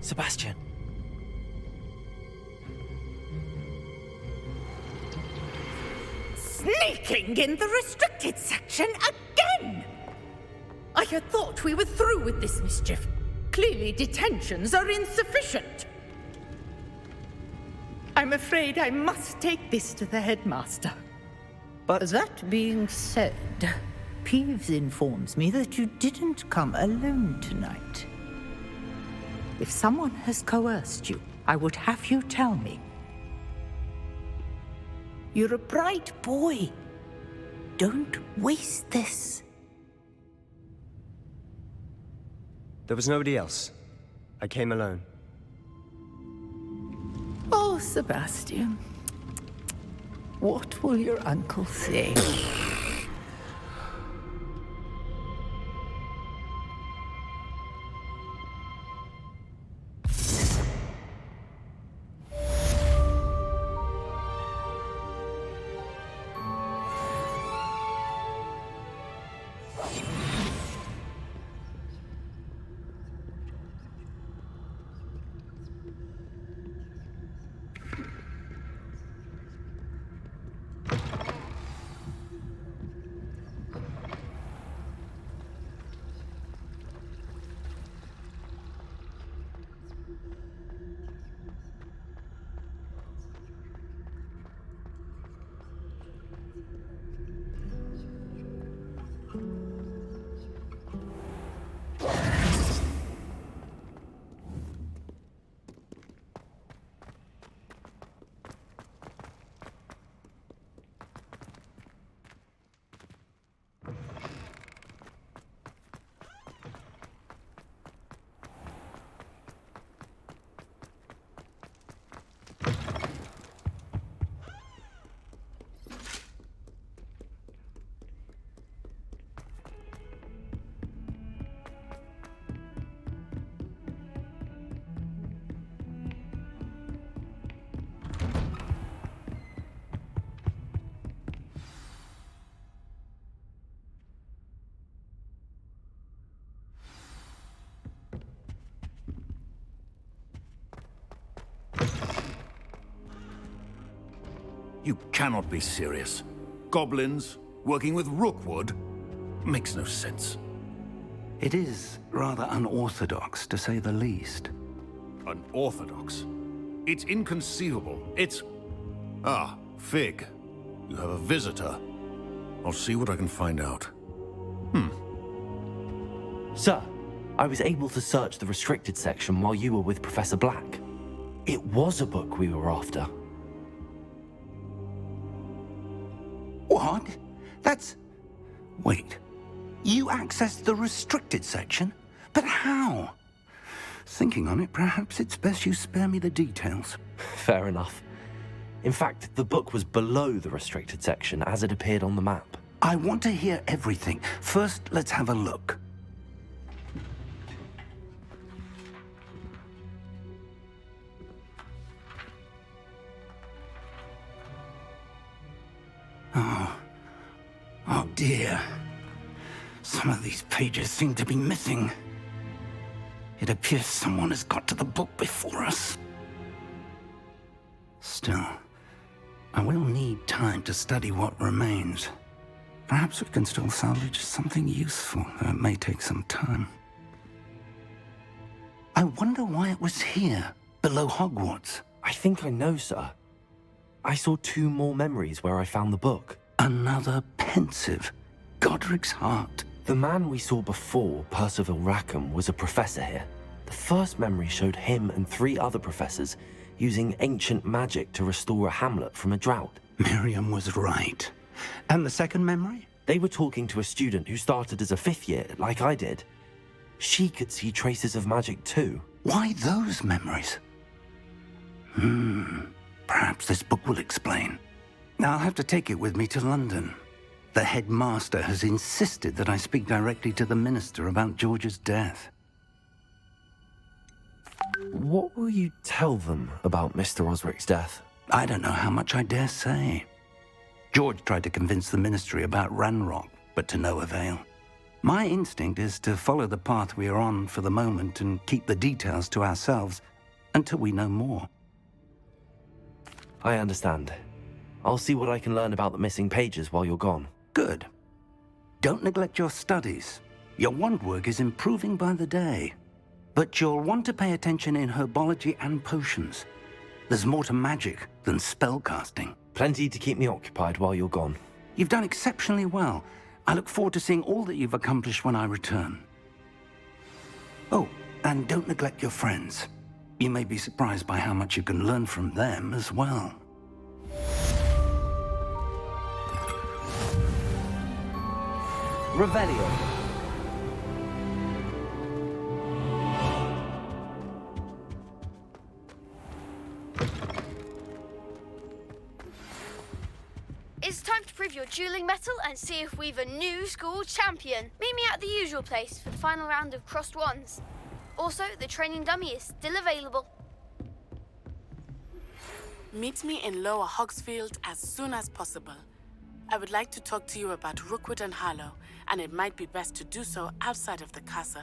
Sebastian. Sneaking in the restricted section again! I had thought we were through with this mischief. Clearly detentions are insufficient. I'm afraid I must take this to the headmaster. But that being said, Peeves informs me that you didn't come alone tonight. If someone has coerced you, I would have you tell me. You're a bright boy. Don't waste this. There was nobody else. I came alone. Oh, Sebastian. What will your uncle say? You cannot be serious. Goblins working with Rookwood? Makes no sense. It is rather unorthodox, to say the least. Unorthodox? It's inconceivable. It's... Ah, Fig. You have a visitor. I'll see what I can find out. Sir, I was able to search the restricted section while you were with Professor Black. It was a book we were after. What? That's... Wait. You accessed the restricted section? But how? Thinking on it, perhaps it's best you spare me the details. Fair enough. In fact, the book was below the restricted section as it appeared on the map. I want to hear everything. First, let's have a look. Oh dear. Some of these pages seem to be missing. It appears someone has got to the book before us. Still, I will need time to study what remains. Perhaps we can still salvage something useful, though it may take some time. I wonder why it was here, below Hogwarts. I think I know, sir. I saw 2 more memories where I found the book. Another pensive. Godric's heart. The man we saw before, Percival Rackham, was a professor here. The first memory showed him and 3 other professors using ancient magic to restore a hamlet from a drought. Miriam was right. And the second memory? They were talking to a student who started as a 5th year, like I did. She could see traces of magic too. Why those memories? Perhaps this book will explain. I'll have to take it with me to London. The headmaster has insisted that I speak directly to the minister about George's death. What will you tell them about Mr. Osric's death? I don't know how much I dare say. George tried to convince the ministry about Ranrock, but to no avail. My instinct is to follow the path we are on for the moment and keep the details to ourselves until we know more. I understand. I'll see what I can learn about the missing pages while you're gone. Good. Don't neglect your studies. Your wand work is improving by the day. But you'll want to pay attention in herbology and potions. There's more to magic than spellcasting. Plenty to keep me occupied while you're gone. You've done exceptionally well. I look forward to seeing all that you've accomplished when I return. Oh, and don't neglect your friends. You may be surprised by how much you can learn from them as well. Revelio. It's time to prove your dueling mettle and see if we've a new school champion. Meet me at the usual place for the final round of crossed wands. Also, the training dummy is still available. Meet me in Lower Hogsfield as soon as possible. I would like to talk to you about Rookwood and Harlow, and it might be best to do so outside of the castle.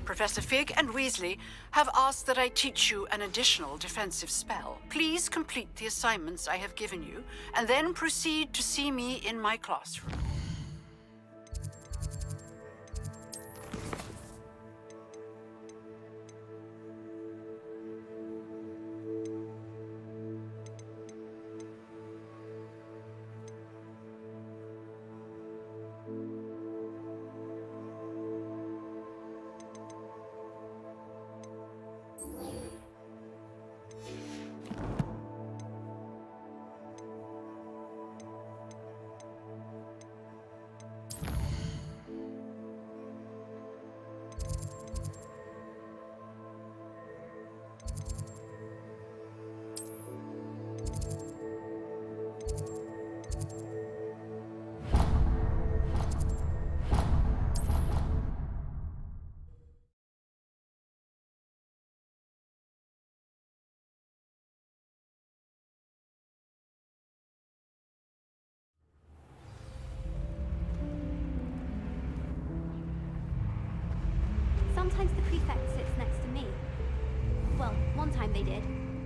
Professor Fig and Weasley have asked that I teach you an additional defensive spell. Please complete the assignments I have given you, and then proceed to see me in my classroom.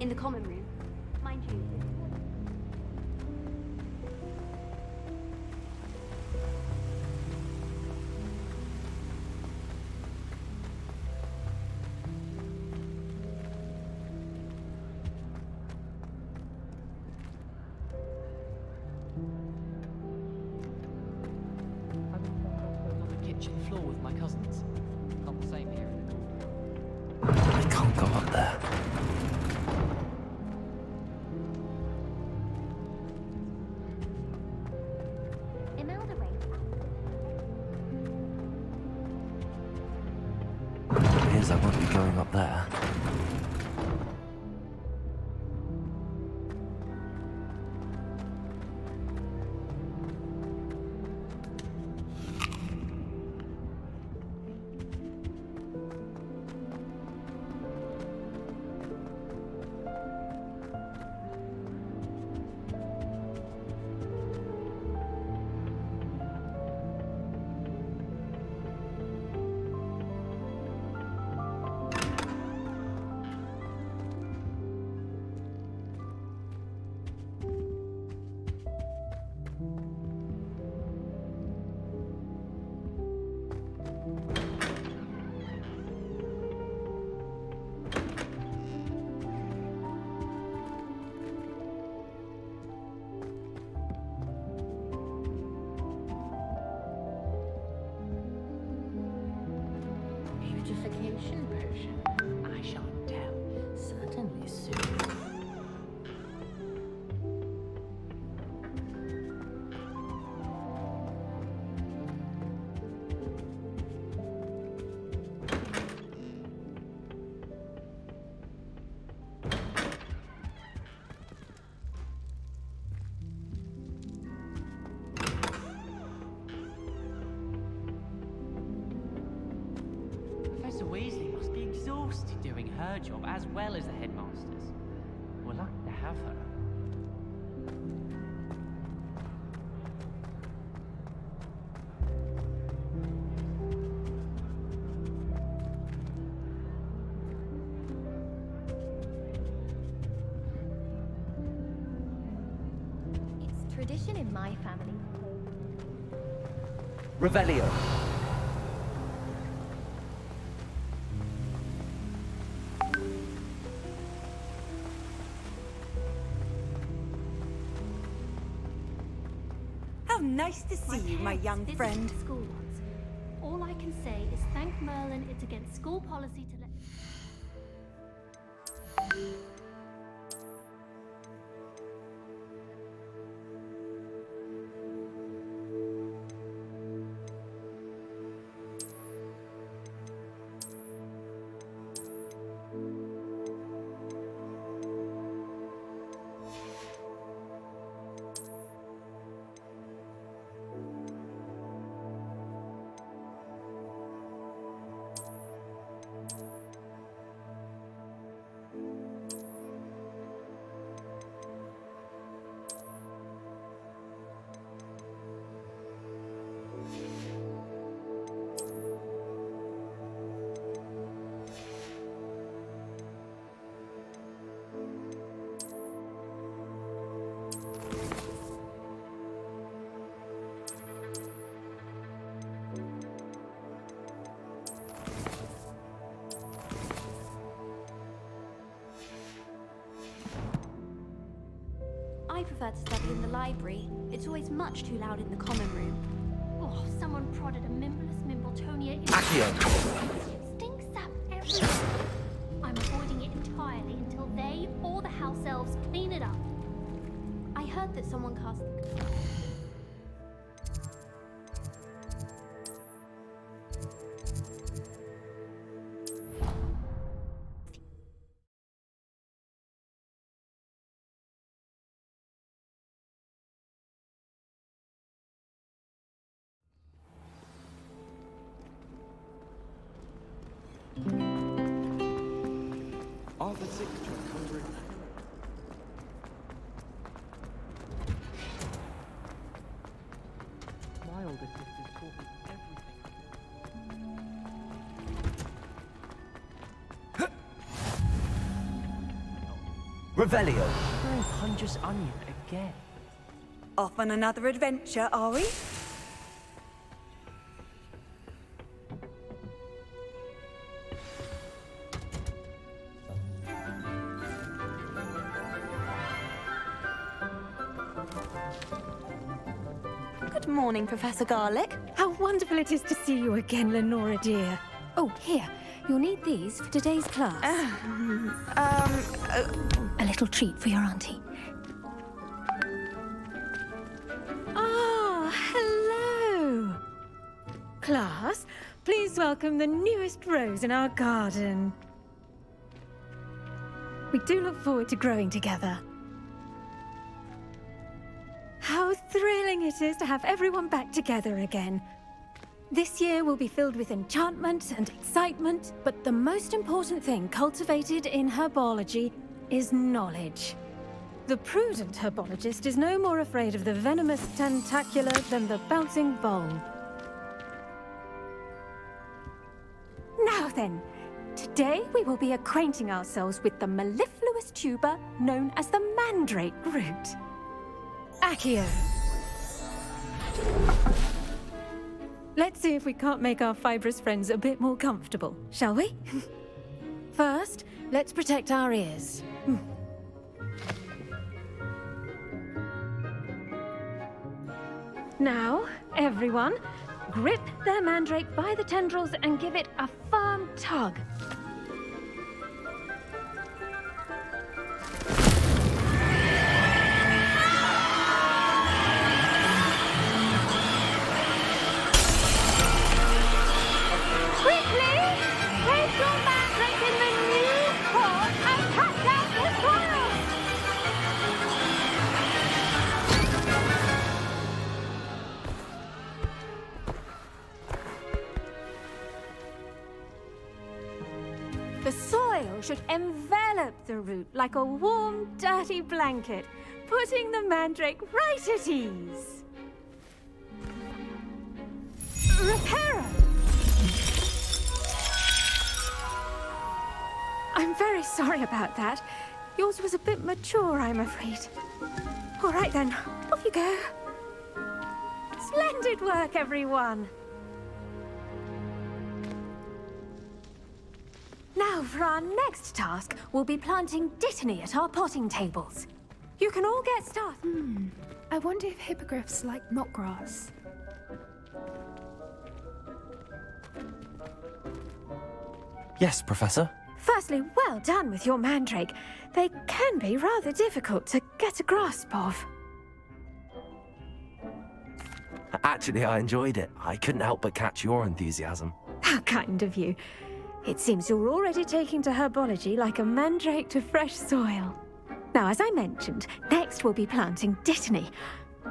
In the common room. Mind you. On the kitchen floor with my cousins. Not the same here in the I can't go up there. Imelda Rain. It appears I won't be going up there. Beautification potion. I shan't tell. Certainly soon. Professor Weasley must be exhausted doing her job as well as the headmaster's. We're lucky to have her. It's tradition in my family. Revelio. How nice to see you, my young This friend. is the school once. All I can say is thank Merlin. It's against school policy to let. I prefer to study in the library. It's always much too loud in the common room. Oh, someone prodded a Mimbleless Mimbletonia in Stinks sap everywhere. I'm avoiding it entirely until they or the house elves clean it up. I heard that someone cast the... Arthur VI to 100. 'Cause Revelio. Throwing Punjus onion again. Off on another adventure, are we? Good morning, Professor Garlick. How wonderful it is to see you again, Lenora dear. Oh, here. You'll need these for today's class. A little treat for your auntie. Ah, hello. Class, please welcome the newest rose in our garden. We do look forward to growing together. How thrilling it is to have everyone back together again. This year will be filled with enchantment and excitement, but the most important thing cultivated in herbology is knowledge. The prudent herbologist is no more afraid of the venomous tentacular than the bouncing bulb. Now then, today we will be acquainting ourselves with the mellifluous tuber known as the mandrake root. Accio. Let's see if we can't make our fibrous friends a bit more comfortable, shall we? First, let's protect our ears. Now, everyone, grip their mandrake by the tendrils and give it a firm tug. The soil should envelop the root like a warm, dirty blanket, putting the mandrake right at ease. Reparo! I'm very sorry about that. Yours was a bit mature, I'm afraid. All right then, off you go. Splendid work, everyone. Now, for our next task, we'll be planting dittany at our potting tables. You can all get started. I wonder if hippogriffs like knotgrass. Yes, Professor. Firstly, well done with your mandrake. They can be rather difficult to get a grasp of. Actually, I enjoyed it. I couldn't help but catch your enthusiasm. How kind of you. It seems you're already taking to herbology like a mandrake to fresh soil. Now, as I mentioned, next we'll be planting dittany.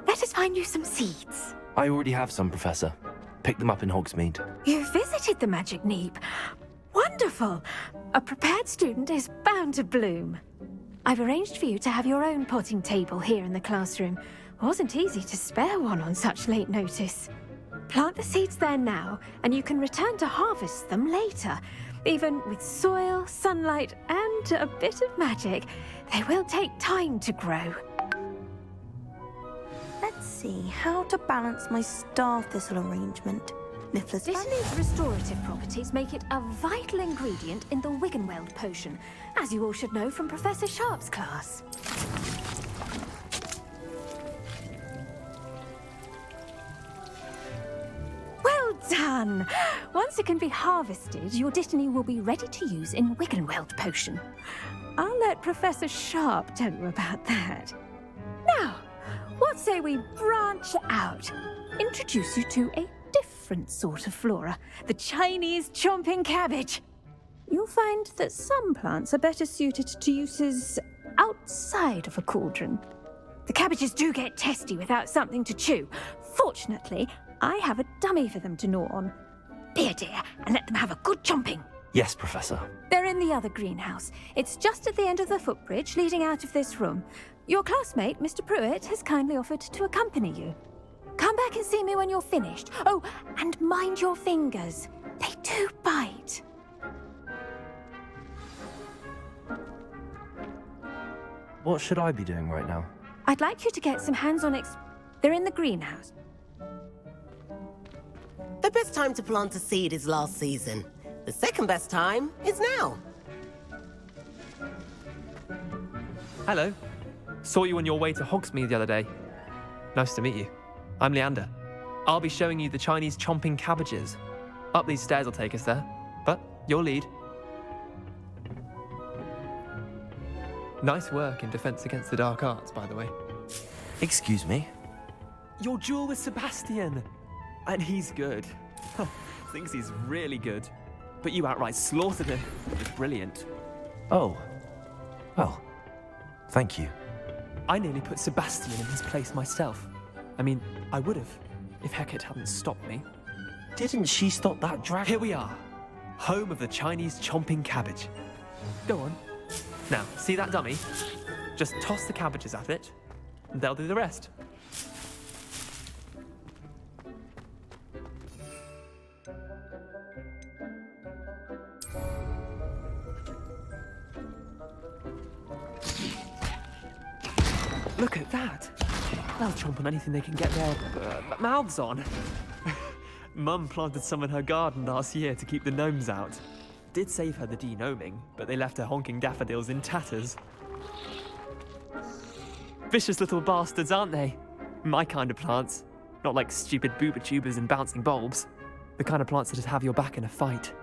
Let us find you some seeds. I already have some, Professor. Picked them up in Hogsmeade. You visited the Magic Neep. Wonderful! A prepared student is bound to bloom. I've arranged for you to have your own potting table here in the classroom. Wasn't easy to spare one on such late notice. Plant the seeds there now, and you can return to harvest them later. Even with soil, sunlight, and a bit of magic, they will take time to grow. Let's see how to balance my star thistle arrangement. Dittany's restorative properties make it a vital ingredient in the Wiggenweld potion, as you all should know from Professor Sharp's class. Well done! Once it can be harvested, your dittany will be ready to use in Wiggenweld potion. I'll let Professor Sharp tell you about that. Now, what say we branch out? Introduce you to a different sort of flora, the Chinese chomping cabbage. You'll find that some plants are better suited to uses outside of a cauldron. The cabbages do get testy without something to chew. Fortunately, I have a dummy for them to gnaw on. Be a dear and let them have a good chomping. Yes, Professor. They're in the other greenhouse. It's just at the end of the footbridge leading out of this room. Your classmate, Mr. Pruitt, has kindly offered to accompany you. Come back and see me when you're finished. Oh, and mind your fingers. They do bite. What should I be doing right now? I'd like you to get some hands-on They're in the greenhouse. The best time to plant a seed is last season. The second best time is now. Hello. Saw you on your way to Hogsmeade the other day. Nice to meet you. I'm Leander. I'll be showing you the Chinese chomping cabbages. Up these stairs will take us there, but your lead. Nice work in Defense Against the Dark Arts, by the way. Excuse me? Your duel with Sebastian! And he's good. Thinks he's really good. But you outright slaughtered him. It was brilliant. Oh. Well, thank you. I nearly put Sebastian in his place myself. I mean, I would have, if Hecate hadn't stopped me. Didn't she stop that dragon? Here we are. Home of the Chinese chomping cabbage. Go on. Now, see that dummy? Just toss the cabbages at it, and they'll do the rest. Look at that! They'll chomp on anything they can get their mouths on. Mum planted some in her garden last year to keep the gnomes out. Did save her the de-gnoming, but they left her honking daffodils in tatters. Vicious little bastards, aren't they? My kind of plants. Not like stupid booba tubers and bouncing bulbs. The kind of plants that'd have your back in a fight.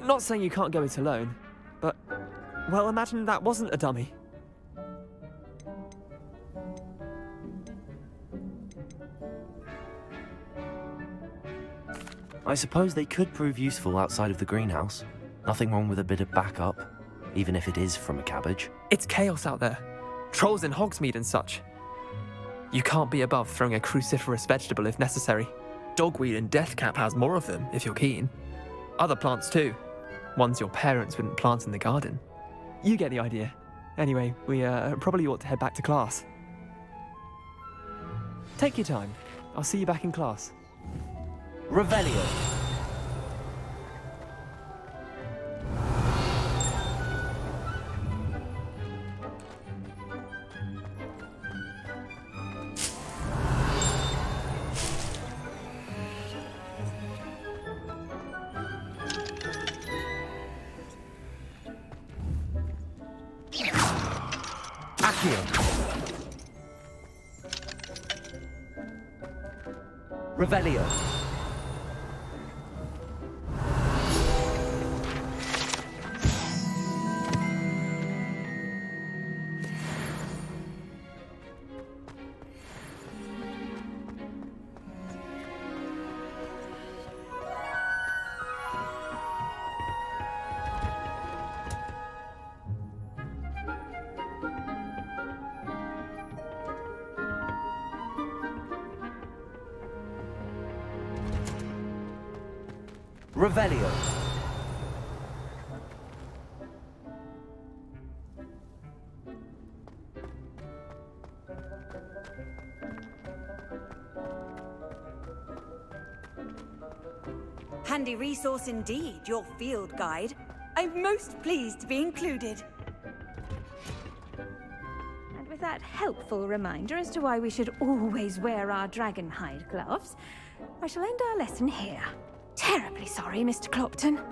Not saying you can't go it alone, but, well, imagine that wasn't a dummy. I suppose they could prove useful outside of the greenhouse. Nothing wrong with a bit of backup, even if it is from a cabbage. It's chaos out there. Trolls in Hogsmeade and such. You can't be above throwing a cruciferous vegetable if necessary. Dogweed and deathcap has more of them, if you're keen. Other plants too. Ones your parents wouldn't plant in the garden. You get the idea. Anyway, we probably ought to head back to class. Take your time. I'll see you back in class. Revelio. Revelio. Revelio. Handy resource indeed, your field guide. I'm most pleased to be included. And with that helpful reminder as to why we should always wear our dragon hide gloves, I shall end our lesson here. Terribly sorry, Mr. Clopton.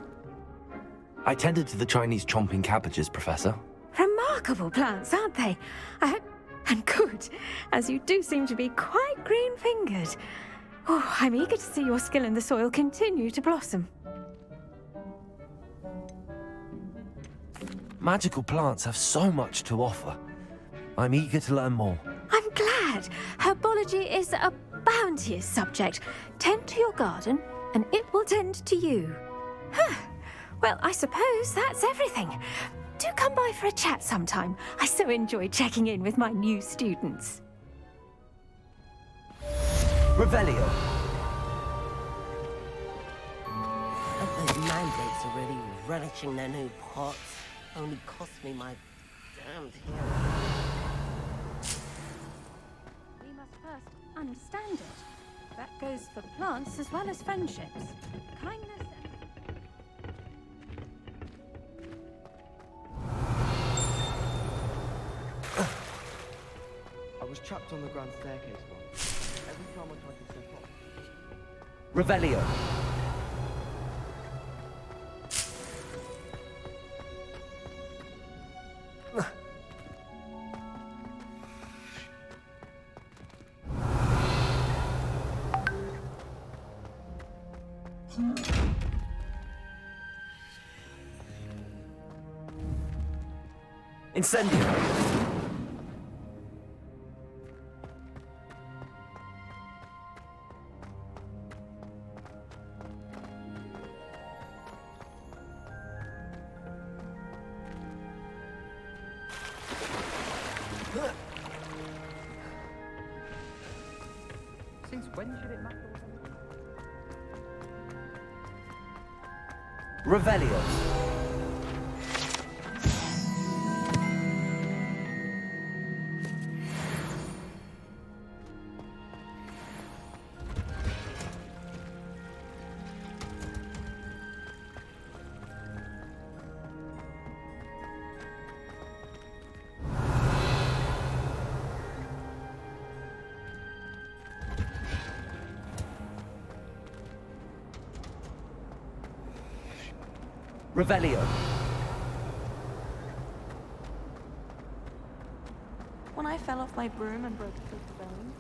I tended to the Chinese chomping cabbages, Professor. Remarkable plants, aren't they? I hope... And good, as you do seem to be quite green-fingered. Oh, I'm eager to see your skill in the soil continue to blossom. Magical plants have so much to offer. I'm eager to learn more. I'm glad. Herbology is a bounteous subject. Tend to your garden, and it will tend to you. Huh. Well, I suppose that's everything. Do come by for a chat sometime. I so enjoy checking in with my new students. Revelio. Those mandrakes are really relishing their new pots. Only cost me my damned hair. We must first understand it. That goes for plants as well as friendships. Kindness and... trapped on the grand staircase once. Every time I tried to step off. Revelio. Incendio. Since when should it matter? Revelio. Revelio. When I fell off my broom and broke a foot bone,